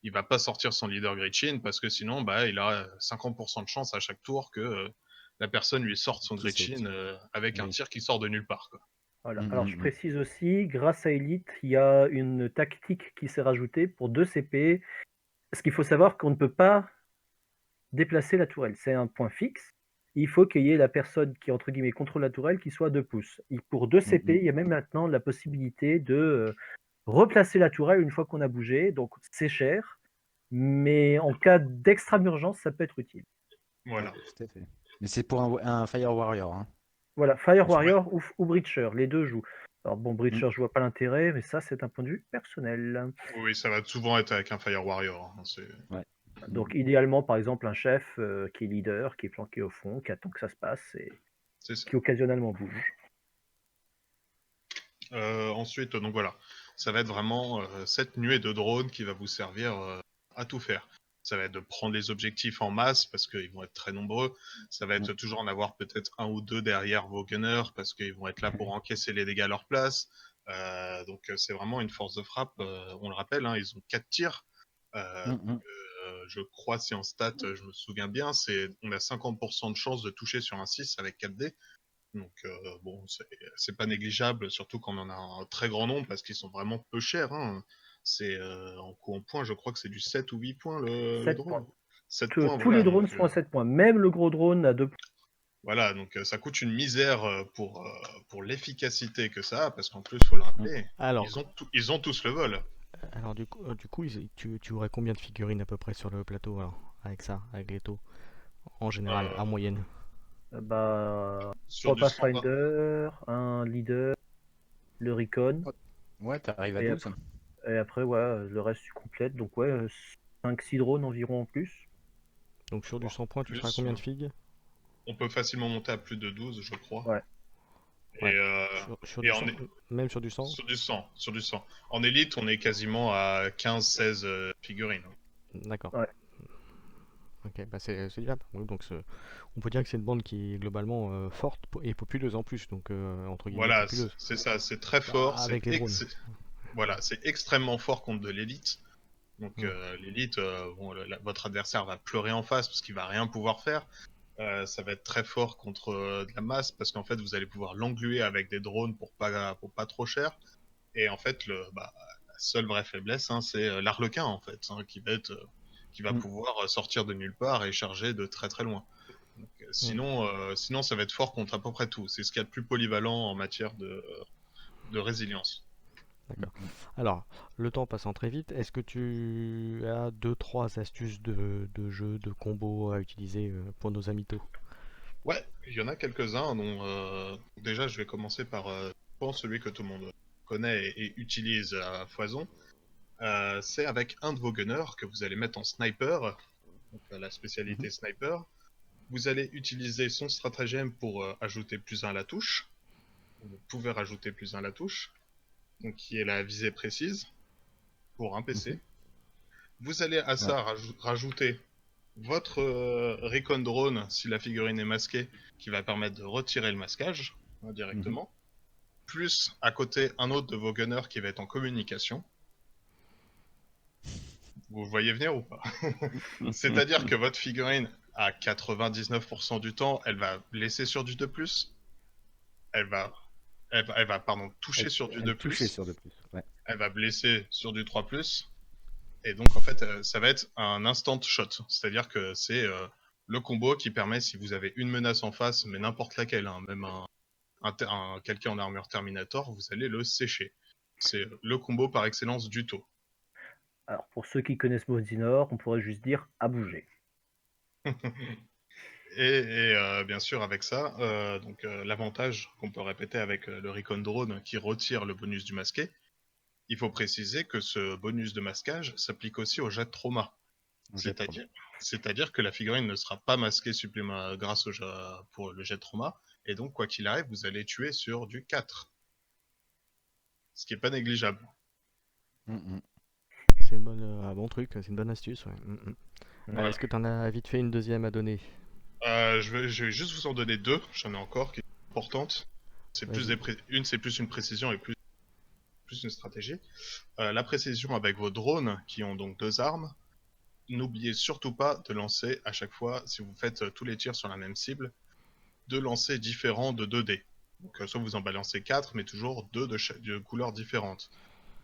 il va pas sortir son leader Gretchen, parce que sinon il a 50% de chance à chaque tour que la personne lui sorte son Qui saute. Gretchen avec un Oui. tir qui sort de nulle part, quoi. Voilà. Alors, je précise aussi, grâce à Elite, il y a une tactique qui s'est rajoutée pour 2 CP. Ce qu'il faut savoir qu'on ne peut pas déplacer la tourelle. C'est un point fixe. Il faut qu'il y ait la personne qui, entre guillemets, contrôle la tourelle qui soit à 2 pouces. Et pour 2 CP, il y a même maintenant la possibilité de replacer la tourelle une fois qu'on a bougé. Donc, c'est cher. Mais en cas d'extrême urgence, ça peut être utile. Voilà. Ouais, tout à fait. Mais c'est pour un Fire Warrior. Hein. Voilà, Fire Ouais. Warrior ou Breacher, les deux jouent. Alors bon, Breacher, je vois pas l'intérêt, mais ça, c'est un point de vue personnel. Oui, ça va souvent être avec un Fire Warrior, hein, Ouais. Donc idéalement, par exemple, un chef qui est leader, qui est planqué au fond, qui attend que ça se passe et c'est ça. qui occasionnellement bouge. Ensuite, donc voilà, ça va être vraiment cette nuée de drones qui va vous servir à tout faire. Ça va être de prendre les objectifs en masse parce qu'ils vont être très nombreux. Ça va être toujours en avoir peut-être un ou deux derrière vos gunners parce qu'ils vont être là pour encaisser les dégâts à leur place. Donc c'est vraiment une force de frappe. On le rappelle, hein, ils ont 4 tirs. Je crois, si en stat, je me souviens bien, on a 50% de chance de toucher sur un 6 avec 4 dés. Donc bon, c'est pas négligeable, surtout quand on en a un très grand nombre, parce qu'ils sont vraiment peu chers, hein. C'est en coup en points, je crois que c'est du 7 ou 8 points le 7 drone. points. 7 Tous points, les voilà. drones Donc, sont à 7 points. Même le gros drone à 2 points. voilà, donc ça coûte une misère pour l'efficacité que ça a, parce qu'en plus, il faut le rappeler, Alors, ils ont tous le vol. Alors du coup, tu aurais combien de figurines à peu près sur le plateau alors, avec ça, avec les taux, en général, Euh, en moyenne? Bah, sur 3 du standard. Pathfinder, un leader, le Recon, Ouais, t'arrives à et 12. après, et après ouais, le reste tu complètes. Donc ouais, 5-6 drones environ en plus. Donc sur du Voire 100 points, tu seras à plus. combien de figues? On peut facilement monter à plus de 12, je crois. Ouais. Ouais. Et, euh, Sur et du 100, en, même sur du 100? sur du 100, sur du 100. En élite, on est quasiment à 15-16 figurines. D'accord. Ouais. Ok, bah c'est déjà. Oui, donc on peut dire que c'est une bande qui est globalement forte et populeuse en plus, donc entre guillemets Voilà, populeuse. c'est ça, c'est très Bah, fort, avec les drones. voilà, c'est extrêmement fort contre de l'élite. Donc Hmm. l'élite, bon, votre adversaire va pleurer en face parce qu'il va rien pouvoir faire. Ça va être très fort contre de la masse parce qu'en fait vous allez pouvoir l'engluer avec des drones pour pas trop cher. Et en fait la seule vraie faiblesse, hein, c'est l'arlequin en fait, hein, qui va Mm. pouvoir sortir de nulle part et charger de très très loin. Donc, sinon ça va être fort contre à peu près tout. C'est ce qu'il y a de plus polyvalent en matière de résilience. D'accord. Alors, le temps passant très vite, est-ce que tu as deux, trois astuces de jeu, de combos à utiliser pour nos amitos? Ouais, il y en a quelques-uns dont déjà je vais commencer par je pense celui que tout le monde connaît et utilise à foison. C'est avec un de vos gunners que vous allez mettre en sniper, donc la spécialité Mhm. sniper. Vous allez utiliser son stratagème pour ajouter +1 à la touche. Vous pouvez rajouter +1 à la touche, donc qui est la visée précise pour un Mhm. PC. Vous allez à Ouais. ça rajouter votre Recon Drone si la figurine est masquée, qui va permettre de retirer le masquage Mhm. directement. Plus à côté un autre de vos gunners qui va être en communication. Vous voyez venir ou pas? C'est-à-dire que votre figurine, à 99% du temps, elle va blesser sur du 2+, elle va, pardon, toucher sur du Elle touchait 2+, sur de plus. Ouais. elle va blesser sur du 3+, et donc en fait, ça va être un instant shot. C'est-à-dire que c'est le combo qui permet, si vous avez une menace en face, mais n'importe laquelle, hein, même quelqu'un en armure Terminator, vous allez le sécher. C'est le combo par excellence du taux. Alors pour ceux qui connaissent Mosinor, on pourrait juste dire à bouger. Et bien sûr, avec ça, l'avantage qu'on peut répéter avec le Recon Drone qui retire le bonus du masqué, il faut préciser que ce bonus de masquage s'applique aussi au jet de trauma. On jette trop. C'est-à-dire que la figurine ne sera pas masquée grâce pour le jet de trauma, et donc quoi qu'il arrive, vous allez tuer sur du 4, ce qui est pas négligeable. Mhm. C'est un bon truc, c'est une bonne astuce. Ouais. Ouais. Est-ce que tu en as vite fait une deuxième à donner? Je vais juste vous en donner deux, j'en ai encore qui sont importantes. Vas-y. Une, c'est plus une précision et plus une stratégie. La précision avec vos drones, qui ont donc deux armes. N'oubliez surtout pas de lancer à chaque fois, si vous faites tous les tirs sur la même cible, deux lancers différents de 2 dés. Donc soit vous en balancez 4, mais toujours deux de couleurs différentes.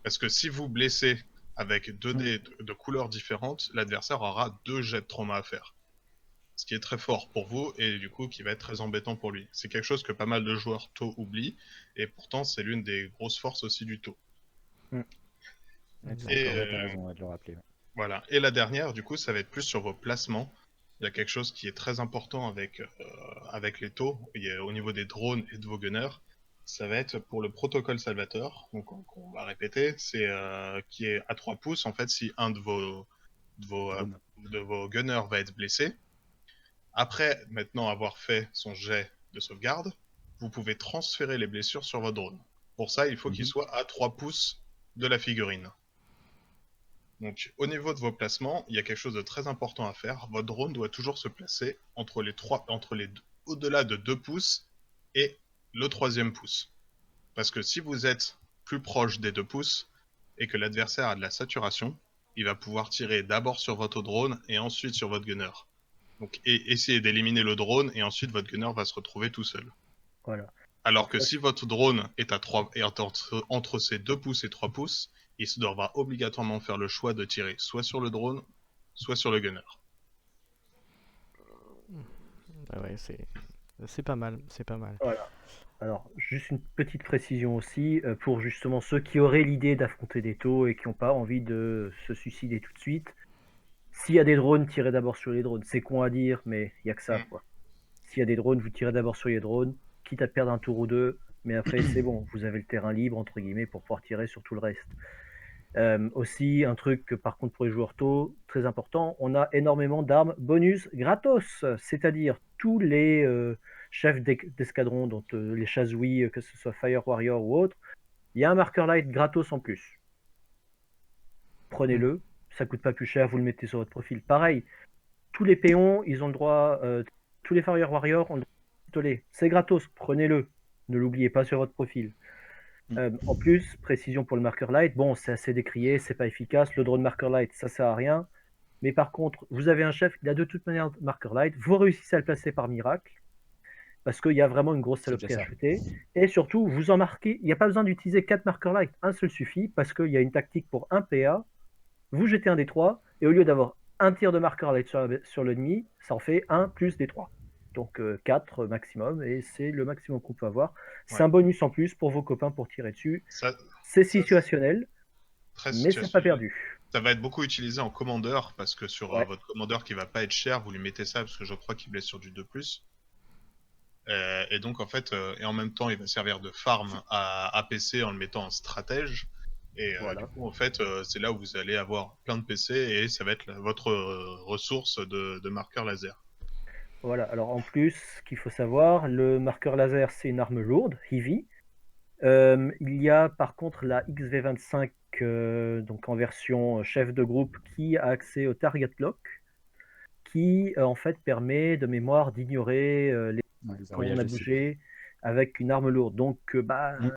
Parce que si vous blessez avec 2 dés de couleurs différentes, l'adversaire aura 2 jets de trauma à faire. Ce qui est très fort pour vous et du coup qui va être très embêtant pour lui. C'est quelque chose que pas mal de joueurs taux oublient et pourtant c'est l'une des grosses forces aussi du taux. Et Ouais, t'as raison de le rappeler. Ouais. voilà. Et la dernière, du coup, ça va être plus sur vos placements. Il y a quelque chose qui est très important avec les taux, au niveau des drones et de vos gunners. Ça va être pour le protocole salvateur. Donc, on va répéter, c'est qui est à 3 pouces. En fait, si un de vos, euh, Drone. de vos gunners va être blessé, après maintenant avoir fait son jet de sauvegarde, vous pouvez transférer les blessures sur votre drone. Pour ça, il faut qu'il Mhm. soit à 3 pouces de la figurine. Donc, au niveau de vos placements, il y a quelque chose de très important à faire. Votre drone doit toujours se placer au-delà de 2 pouces et le troisième pouce. Parce que si vous êtes plus proche des 2 pouces et que l'adversaire a de la saturation, il va pouvoir tirer d'abord sur votre drone et ensuite sur votre gunner. Donc, essayez d'éliminer le drone et ensuite votre gunner va se retrouver tout seul. Voilà. Alors Alors que ça, si votre drone est entre ces 2 pouces et 3 pouces, il devra obligatoirement faire le choix de tirer soit sur le drone, soit sur le gunner. Ah ouais, c'est pas mal, c'est pas mal. voilà. Alors, juste une petite précision aussi, pour justement ceux qui auraient l'idée d'affronter des taux et qui n'ont pas envie de se suicider tout de suite. S'il y a des drones, tirez d'abord sur les drones. C'est con à dire, mais il n'y a que ça, Mm. quoi. S'il y a des drones, vous tirez d'abord sur les drones, quitte à perdre un tour ou deux, mais après, c'est bon, vous avez le terrain libre, entre guillemets, pour pouvoir tirer sur tout le reste. Aussi, un truc que, par contre pour les joueurs tôt, très important, on a énormément d'armes bonus gratos, c'est-à-dire tous les chefs d'escadron, dont les chazouis, que ce soit Fire Warrior ou autre, il y a un marker light gratos en plus. Prenez-le, ça coûte pas plus cher, vous le mettez sur votre profil. Pareil, tous les péons, ils ont le droit, tous les Fire Warriors ont le droit de pistolet. C'est gratos, prenez-le, ne l'oubliez pas sur votre profil. En plus, précision pour le marker light, bon, c'est assez décrié, c'est pas efficace. Le drone marker light, ça sert à rien. Mais par contre, vous avez un chef, il a de toute manière marker light, vous réussissez à le placer par miracle, parce qu'il y a vraiment une grosse C'est déjà saloperie à ça. acheter. Et surtout, vous en marquez, il n'y a pas besoin d'utiliser 4 marker light, un seul suffit, parce qu'il y a une tactique pour un PA. Vous jetez un des 3, et au lieu d'avoir un tir de marker light sur l'ennemi, ça en fait 1 plus des 3. Donc 4 maximum, et c'est le maximum qu'on peut avoir. C'est Ouais. un bonus en plus pour vos copains pour tirer dessus. Ça, C'est ça, situationnel, très mais c'est pas situationnel. perdu. Ça va être beaucoup utilisé en commandeur, parce que sur Ouais, votre commandeur qui va pas être cher, vous lui mettez ça, parce que je crois qu'il blesse sur du 2+. Et donc en fait, et en même temps, il va servir de farm à PC en le mettant en stratège. Et voilà. du coup, en fait, c'est là où vous allez avoir plein de PC et ça va être votre ressource de marqueur laser. Voilà. Alors en plus, ce qu'il faut savoir, le marqueur laser, c'est une arme lourde, heavy. Il y a par contre la XV25, donc en version chef de groupe, qui a accès au target lock, qui en fait permet de mémoire d'ignorer Ouais, les quand on verrouillages a de cible. bougé avec une arme lourde. Donc Mm.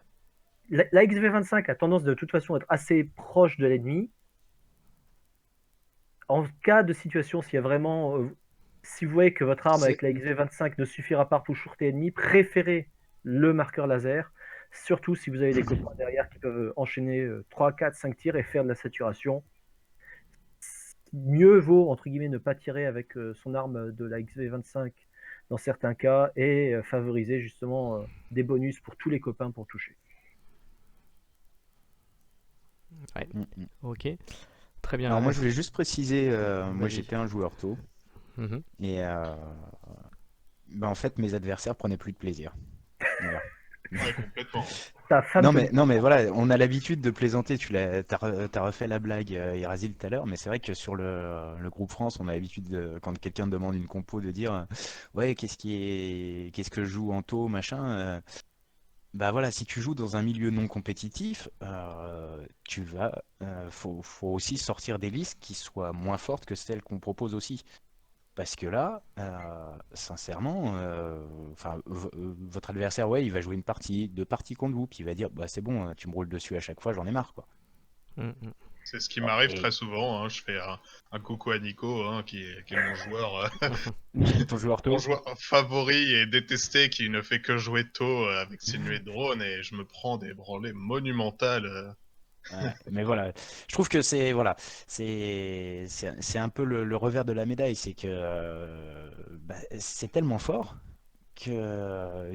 la XV25 a tendance de toute façon à être assez proche de l'ennemi. En cas de situation, s'il y a vraiment, si vous voyez que votre arme avec la XV25 ne suffira pas pour shorter l'ennemi, préférez le marqueur laser, surtout si vous avez des copains derrière qui peuvent enchaîner 3, 4, 5 tirs et faire de la saturation. Mieux vaut, entre guillemets, ne pas tirer avec son arme de la XV25 dans certains cas et favoriser justement des bonus pour tous les copains pour toucher. Mm, mm. Ok, très bien. Alors moi je voulais juste préciser, moi Vas-y. j'étais un joueur tôt Mhm. et en fait mes adversaires prenaient plus de plaisir. Voilà. Ouais, complètement. Ta femme Non te mais, dit non mais voilà, on a l'habitude de plaisanter, t'as refait la blague Yrazil tout à l'heure, mais c'est vrai que sur le groupe France, on a l'habitude quand quelqu'un demande une compo de dire ouais qu'est-ce que je joue en taux machin. Bah voilà, si tu joues dans un milieu non compétitif, faut aussi sortir des listes qui soient moins fortes que celles qu'on propose aussi. Parce que là, sincèrement, votre adversaire, ouais, il va jouer une partie, deux parties contre vous, puis il va dire, bah c'est bon, tu me roules dessus à chaque fois, j'en ai marre, quoi. Mhm. C'est ce qui m'arrive Et très souvent. Hein. Je fais un coucou à Nico, hein, qui est mon joueur, ton joueur mon tôt, joueur favori et détesté, qui ne fait que jouer tôt avec ses nuées de drone, et je me prends des branlées monumentales. ouais, mais voilà, je trouve que c'est voilà, c'est un peu le revers de la médaille, c'est que c'est tellement fort que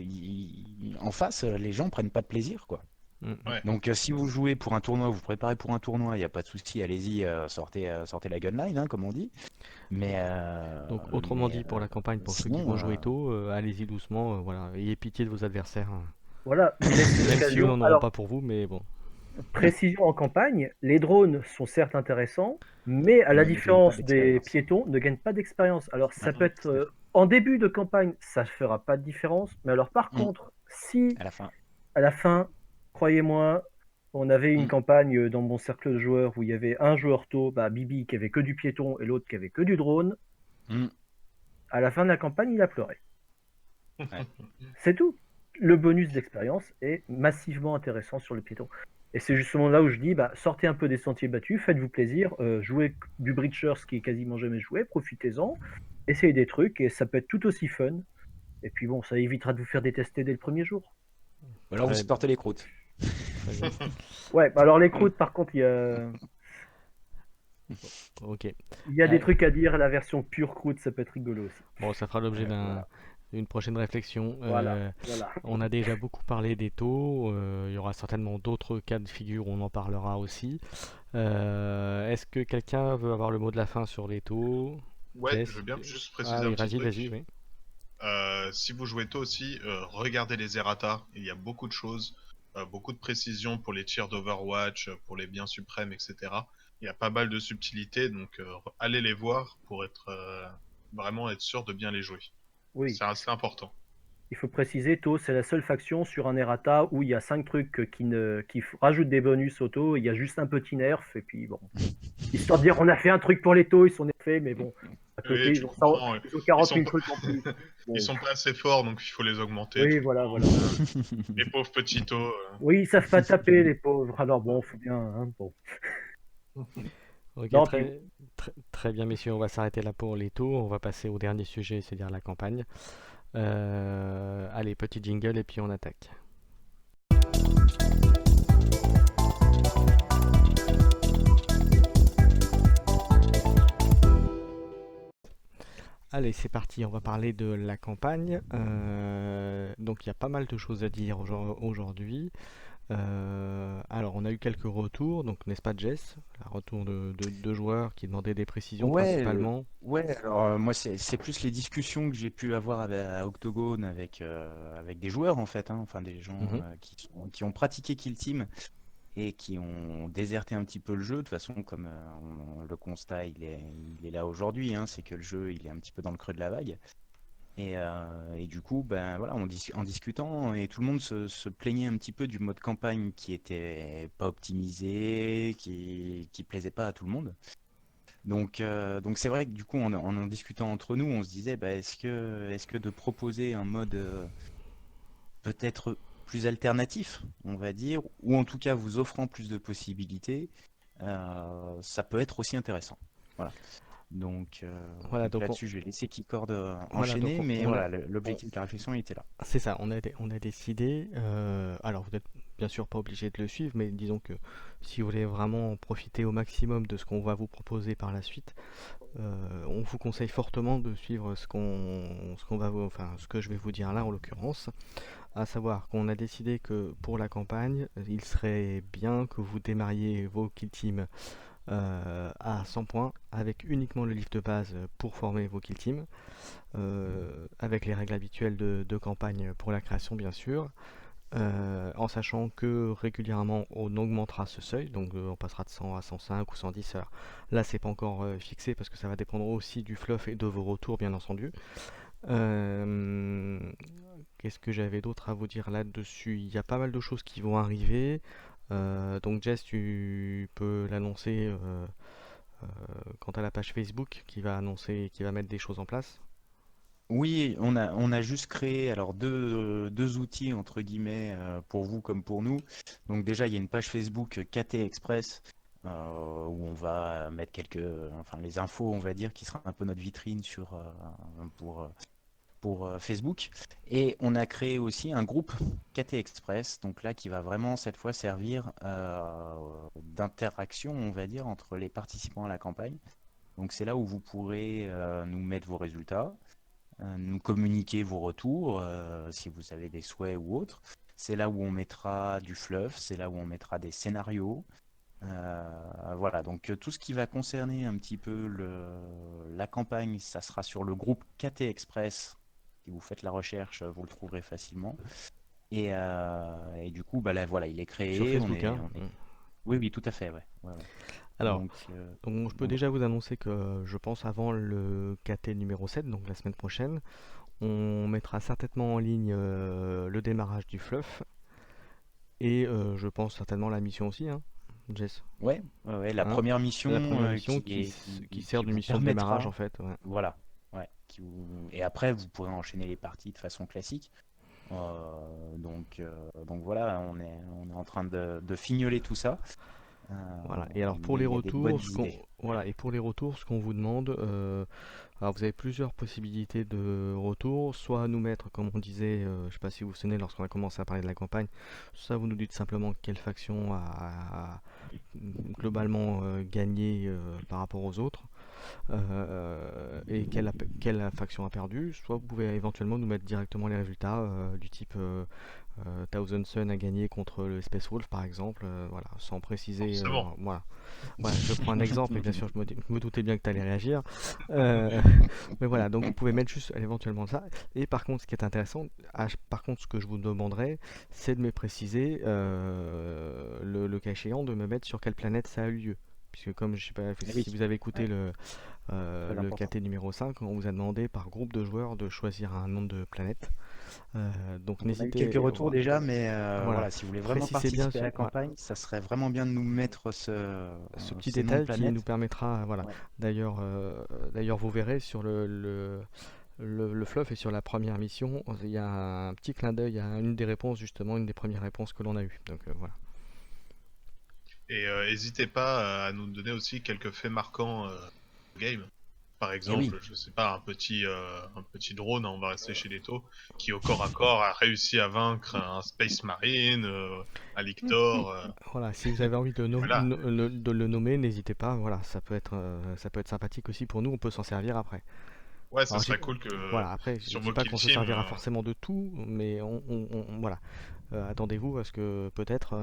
en face, les gens prennent pas de plaisir, quoi. Mhm. Ouais. Donc si vous jouez pour un tournoi, vous vous préparez pour un tournoi, il n'y a pas de souci, allez-y, sortez la gunline, hein, comme on dit. Mais, Donc, autrement dit, pour la campagne, pour ceux qui vont sinon, jouer tôt, allez-y doucement, voilà, ayez pitié de vos adversaires, hein. voilà, mais c'est Même si eux l'occasion. en auront Alors, pas pour vous, mais bon. précision en campagne, les drones sont certes intéressants, mais à la mais ils ne gagnent pas différence des d'expérience. piétons, ne gagnent pas d'expérience. Alors ça Ouais, peut être tout à fait. en début de campagne, ça ne fera pas de différence, mais alors par Mm, contre, si à la fin. à la fin, croyez-moi, on avait une Mm, campagne dans mon cercle de joueurs où il y avait un joueur taux, bah, Bibi, qui avait que du piéton et l'autre qui avait que du drone, mm, à la fin de la campagne, il a pleuré. ouais. C'est tout. Le bonus d'expérience est massivement intéressant sur le piéton. Et c'est justement là où je dis, bah, sortez un peu des sentiers battus, faites-vous plaisir, jouez du Breachers qui est quasiment jamais joué, profitez-en, essayez des trucs et ça peut être tout aussi fun. Et puis bon, ça évitera de vous faire détester dès le premier jour. Ou alors vous Très, sortez les croûtes. très bien. Ouais, bah alors les croûtes, par contre, Ok. il y a des Ouais. trucs à dire. La version pure croûte, ça peut être rigolo aussi. Bon, ça fera l'objet Voilà. une prochaine réflexion. Voilà, voilà. On a déjà beaucoup parlé des taux. Il y aura certainement d'autres cas de figure où on en parlera aussi. Est-ce que quelqu'un veut avoir le mot de la fin sur les taux? Ouais, je Jess? veux bien juste Ah préciser un oui, petit vas-y, truc. oui. Si vous jouez tôt aussi, regardez les errata. Il y a beaucoup de choses, beaucoup de précisions pour les tirs d'Overwatch, pour les biens suprêmes, etc. Il y a pas mal de subtilités, donc allez les voir pour vraiment être sûr de bien les jouer. Oui, C'est assez important. il faut préciser, Tau, c'est la seule faction sur un errata où il y a 5 trucs qui rajoutent des bonus auto. Il y a juste un petit nerf, et puis bon. Histoire de dire, on a fait un truc pour les taux, ils sont nerfs, mais bon, à Oui, côté, tu comprends. ils ont Ils 40 sont 000 pas, trucs en plus. ils Bon, sont pas assez forts, donc il faut les augmenter. oui, Tu voilà, comprends. voilà. Les pauvres petits taux. Oui, ils savent pas taper, les pauvres. Alors bon, faut bien, hein, bon. Ok, Non, puis très bien, messieurs, on va s'arrêter là pour les taux. On va passer au dernier sujet, c'est-à-dire la campagne. Allez, petit jingle et puis on attaque. Allez, c'est parti, on va parler de la campagne. Donc il y a pas mal de choses à dire aujourd'hui. Alors on a eu quelques retours, donc n'est-ce pas Jess? Un retour de joueurs qui demandaient des précisions Ouais, principalement. ouais, alors moi c'est plus les discussions que j'ai pu avoir à Octogone avec des joueurs en fait, hein, enfin des gens Mhm. qui ont pratiqué Kill Team et qui ont déserté un petit peu le jeu. De toute façon, comme le constat il est là aujourd'hui, hein, c'est que le jeu il est un petit peu dans le creux de la vague. Et du coup, ben voilà, en discutant, et tout le monde se plaignait un petit peu du mode campagne qui était pas optimisé, qui plaisait pas à tout le monde. Donc c'est vrai que du coup, en discutant entre nous, on se disait, bah, est-ce que de proposer un mode peut-être plus alternatif, on va dire, ou en tout cas vous offrant plus de possibilités, ça peut être aussi intéressant. Voilà. Voilà, Donc donc là-dessus, je vais laisser Keycord voilà, donc enchaîner, mais on a, voilà, on- l'objectif de la réflexion il était là. c'est ça, on a décidé. Alors, vous n'êtes bien sûr pas obligé de le suivre, mais disons que si vous voulez vraiment profiter au maximum de ce qu'on va vous proposer par la suite, on vous conseille fortement de suivre ce que je vais vous dire là en l'occurrence, à savoir qu'on a décidé que pour la campagne, il serait bien que vous démarriez vos kill teams à 100 points avec uniquement le livre de base pour former vos kill teams. Avec les règles habituelles de campagne pour la création bien sûr, en sachant que régulièrement on augmentera ce seuil, donc on passera de 100 à 105 ou 110. Alors là c'est pas encore fixé parce que ça va dépendre aussi du fluff et de vos retours bien entendu. Euh, Qu'est-ce que j'avais d'autre à vous dire là-dessus? Il y a pas mal de choses qui vont arriver. Donc Jess, tu peux l'annoncer euh, quant à la page Facebook qui va mettre des choses en place. Oui, on a juste créé alors deux outils entre guillemets pour vous comme pour nous. Donc déjà, il y a une page Facebook KT Express où on va mettre enfin les infos, on va dire, qui sera un peu notre vitrine pour, euh, pour Facebook. Et on a créé aussi un groupe KT Express, donc là qui va vraiment cette fois servir d'interaction, on va dire, entre les participants à la campagne. Donc c'est là où vous pourrez nous mettre vos résultats, nous communiquer vos retours, si vous avez des souhaits ou autres. C'est là où on mettra du fluff, c'est là où on mettra des scénarios. Voilà, donc tout ce qui va concerner un petit peu la campagne, ça sera sur le groupe KT Express. Si vous faites la recherche, vous le trouverez facilement. Et du coup, bah là, voilà, il est Sur créé. Facebook, hein. Oui, oui, tout à fait, ouais. Ouais, ouais. Alors, Donc, euh, donc je peux donc, déjà vous annoncer que je pense avant le KT numéro 7, donc la semaine prochaine, on mettra certainement en ligne le démarrage du fluff et je pense certainement la mission aussi, hein, Jess. ouais, ouais, ouais, la Hein, première mission la première mission qui sert qui de vous mission de démarrage en permettra, fait. Ouais. voilà, ouais, et après vous pourrez enchaîner les parties de façon classique. Donc voilà, on est en train de fignoler tout ça. Voilà. Et alors pour Mais les il y a des bonnes retours, idées. ce qu'on vous demande, alors vous avez plusieurs possibilités de retour, soit nous mettre, comme on disait, je ne sais pas si vous vous souvenez lorsqu'on a commencé à parler de la campagne, soit vous nous dites simplement quelle faction a globalement gagné par rapport aux autres. et quelle faction a perdu, soit vous pouvez éventuellement nous mettre directement les résultats du type Thousand Sun a gagné contre le Space Wolf par exemple, voilà, sans préciser. Forcément. Voilà. Voilà, je prends un exemple, mais bien sûr, je me doutais bien que tu allais réagir. Euh, mais voilà, donc vous pouvez mettre juste éventuellement ça. Et par contre, ce qui est intéressant, par contre, ce que je vous demanderai, c'est de me préciser, le cas échéant, de me mettre sur quelle planète ça a eu lieu. Puisque comme je sais pas Eh si oui, vous avez écouté ouais, très le important. KT numéro 5, on vous a demandé par groupe de joueurs de choisir un nombre de planètes. Donc Donc on a eu n'hésitez, quelques retours déjà, mais voilà, voilà, si vous voulez vraiment précisez bien participer à la voilà, campagne, ça serait vraiment bien de nous mettre ce petit ces noms de détail qui nous planètes. permettra, voilà. Ouais. D'ailleurs, vous verrez sur le fluff et sur la première mission, il y a un petit clin d'œil à une des réponses, justement, une des premières réponses que l'on a eues. Donc voilà. Et n'hésitez pas à nous donner aussi quelques faits marquants game. Par Et oui, exemple, je sais pas, un petit drone, hein, on va rester chez les taux, qui au corps à corps a réussi à vaincre un Space Marine, un Lictor. Voilà, si vous avez envie de, Voilà. de le nommer, n'hésitez pas. Voilà, ça peut être sympathique aussi pour nous. On peut s'en servir après. Ouais, ça Alors, serait cool que voilà, après, je sur dis vos pas kill qu'on se team, servira forcément de tout, mais voilà. Attendez-vous parce que peut-être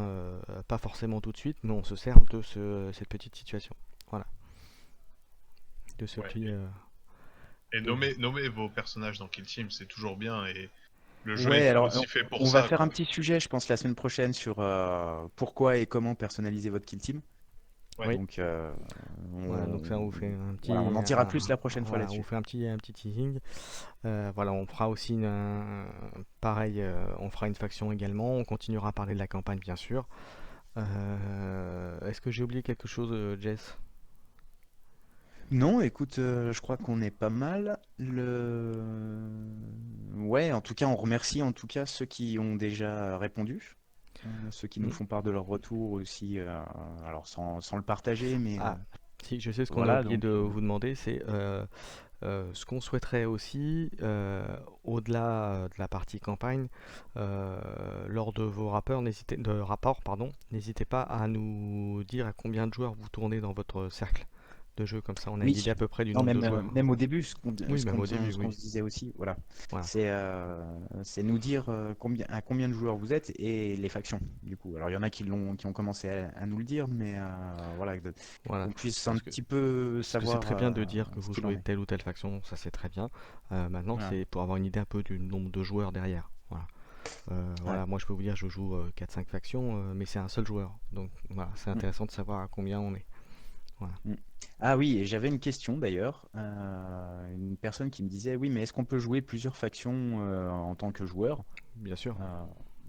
pas forcément tout de suite, mais on se sert de cette petite situation. Voilà, de ce ouais. petit. Et De... nommer vos personnages dans kill team, c'est toujours bien et le jeu ouais, est alors aussi fait pour on va ça, faire un quoi. petit sujet, je pense, la semaine prochaine sur pourquoi et comment personnaliser votre kill team. Ouais. Oui. Donc, Voilà, donc ça on vous fait voilà, on en dira plus la prochaine fois voilà, on vous là-dessus. fait un petit teasing. Voilà, on fera aussi pareil, on fera une faction également. On continuera à parler de la campagne, bien sûr. Est-ce que j'ai oublié quelque chose, Jess? Non, écoute, je crois qu'on est pas mal. Ouais, en tout cas, on remercie en tout cas ceux qui ont déjà répondu, ceux qui nous Hmm. font part de leur retour aussi, alors sans le partager, mais Ah, si, je sais ce qu'on a voilà, oublié donc de vous demander, c'est ce qu'on souhaiterait aussi, au-delà de la partie campagne, lors de vos rapports, pardon, n'hésitez pas à nous dire à combien de joueurs vous tournez dans votre cercle de jeu, comme ça on a une oui. idée à peu près du Non, nombre de même, joueurs. même au début, Oui, même au début, ce qu'on oui. se disait aussi, voilà, Voilà, c'est nous dire à combien de joueurs vous êtes et les factions, du coup. Alors, il y en a qui ont commencé à nous le dire, mais voilà, voilà. qu'on puisse un Parce que petit peu Parce que c'est savoir très bien de dire que ce vous qu'il en jouez est. telle ou telle faction, ça c'est très bien. Maintenant, Voilà. c'est pour avoir une idée un peu du nombre de joueurs derrière. Voilà. Ouais. Voilà, moi je peux vous dire, je joue 4-5 factions, mais c'est un seul joueur. Donc voilà, c'est Mm, intéressant de savoir à combien on est. Voilà. mm. Ah oui, et j'avais une question d'ailleurs, une personne qui me disait, oui, mais est-ce qu'on peut jouer plusieurs factions en tant que joueur? Bien sûr. Euh,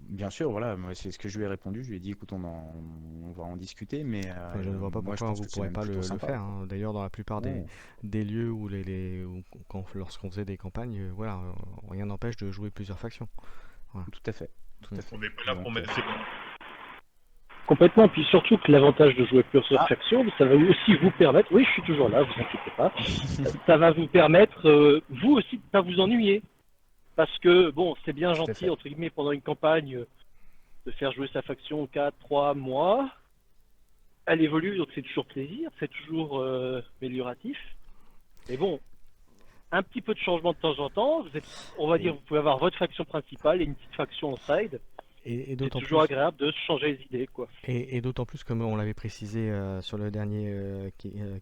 Bien sûr, voilà, moi, c'est ce que je lui ai répondu. Je lui ai dit, écoute, on va en discuter, mais Enfin, je ne vois pas moi je pourquoi pense vous ne que c'est pourrez même pas plutôt le sympa, faire, quoi. hein. D'ailleurs, dans la plupart Ouais, des lieux où lorsqu'on faisait des campagnes, voilà, rien n'empêche de jouer plusieurs factions. Voilà. tout à fait, tout à Mm. fait. On n'est pas là pour Donc, mettre les Complètement. Puis surtout que l'avantage de jouer plusieurs ah, factions, ça va aussi vous permettre, oui, je suis toujours là, vous inquiétez pas, ça va vous permettre, vous aussi, de ne pas vous ennuyer. Parce que, bon, c'est bien tout à gentil, fait. entre guillemets, pendant une campagne, de faire jouer sa faction 4, 3 mois. Elle évolue, donc c'est toujours plaisir, c'est toujours amélioratif. Mais bon, un petit peu de changement de temps en temps, on va dire, Et, vous pouvez avoir votre faction principale et une petite faction en side. et C'est d'autant toujours plus agréable de se changer les idées, quoi. Et d'autant plus, comme on l'avait précisé sur le dernier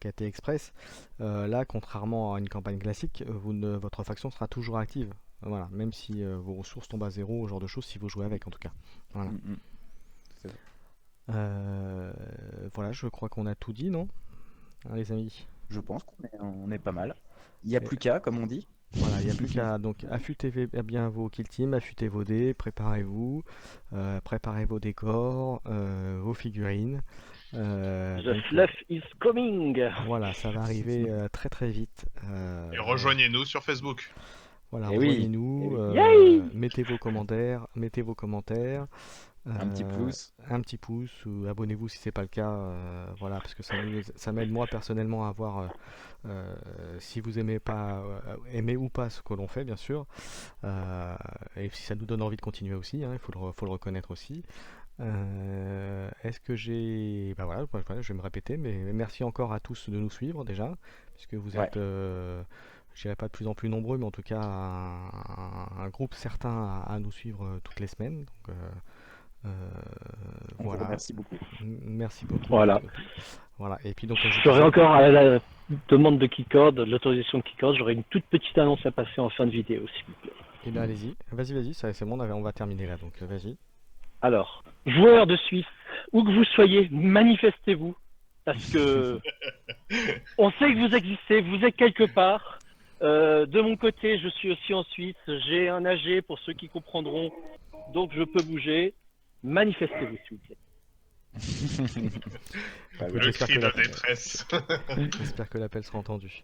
KT Express, là, contrairement à une campagne classique, votre faction sera toujours active. Voilà, même si vos ressources tombent à zéro, ce genre de choses, si vous jouez avec en tout cas. Voilà. Mm, mm, tout à fait. Euh, voilà, je crois qu'on a tout dit, non? Hein, les amis? Je pense on est pas mal. Il n'y a Et- plus qu'à, comme on dit. Voilà, il n'y a plus qu'à donc affûter bien vos kill teams, affûtez vos dés, préparez-vous, préparez vos décors, vos figurines. The Donc fluff is coming. voilà, ça va arriver très très vite. Et rejoignez-nous sur Facebook. Voilà, Eh oui, eh rejoignez-nous, oui. Yay! mettez vos commentaires, Un petit euh, pouce. un petit pouce ou abonnez-vous si c'est pas le cas, voilà, parce que ça m'aide moi personnellement à voir si vous aimez pas, aimez ou pas ce que l'on fait, bien sûr, et si ça nous donne envie de continuer aussi, hein, faut le reconnaître aussi. Est-ce que j'ai... Bah voilà, je vais me répéter, mais merci encore à tous de nous suivre déjà, puisque vous Ouais. êtes, je dirais pas de plus en plus nombreux, mais en tout cas un groupe certain à nous suivre toutes les semaines. Donc, On vous voilà, remercie beaucoup. merci beaucoup. Voilà. Voilà, et puis donc comme je J'aurais disais, encore, à la demande de Keycord, de l'autorisation de Keycord, j'aurais une toute petite annonce à passer en fin de vidéo, s'il vous plaît. eh bien allez-y, vas-y, c'est bon, on va terminer là, donc vas-y. Alors, joueurs de Suisse, où que vous soyez, manifestez-vous, parce que on sait que vous existez, vous êtes quelque part. De mon côté, je suis aussi en Suisse, j'ai un AG pour ceux qui comprendront, donc je peux bouger. Manifestez-vous, s'il vous plaît. Bah, Écoute, Le j'espère cri que de la- détresse. j'espère que l'appel sera entendu.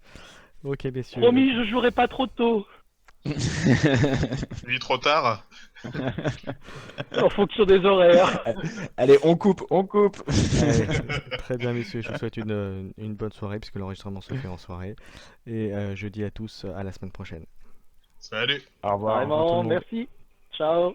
Ok, messieurs. Promis, je jouerai pas trop tôt, Lui trop tard. en fonction des horaires. Allez, on coupe, on coupe. Allez, très bien, messieurs. Je vous souhaite une bonne soirée, puisque l'enregistrement se fait en soirée. Et je dis à tous à la semaine prochaine. Salut. Au revoir. Au revoir tout le Vraiment, monde. merci. Ciao.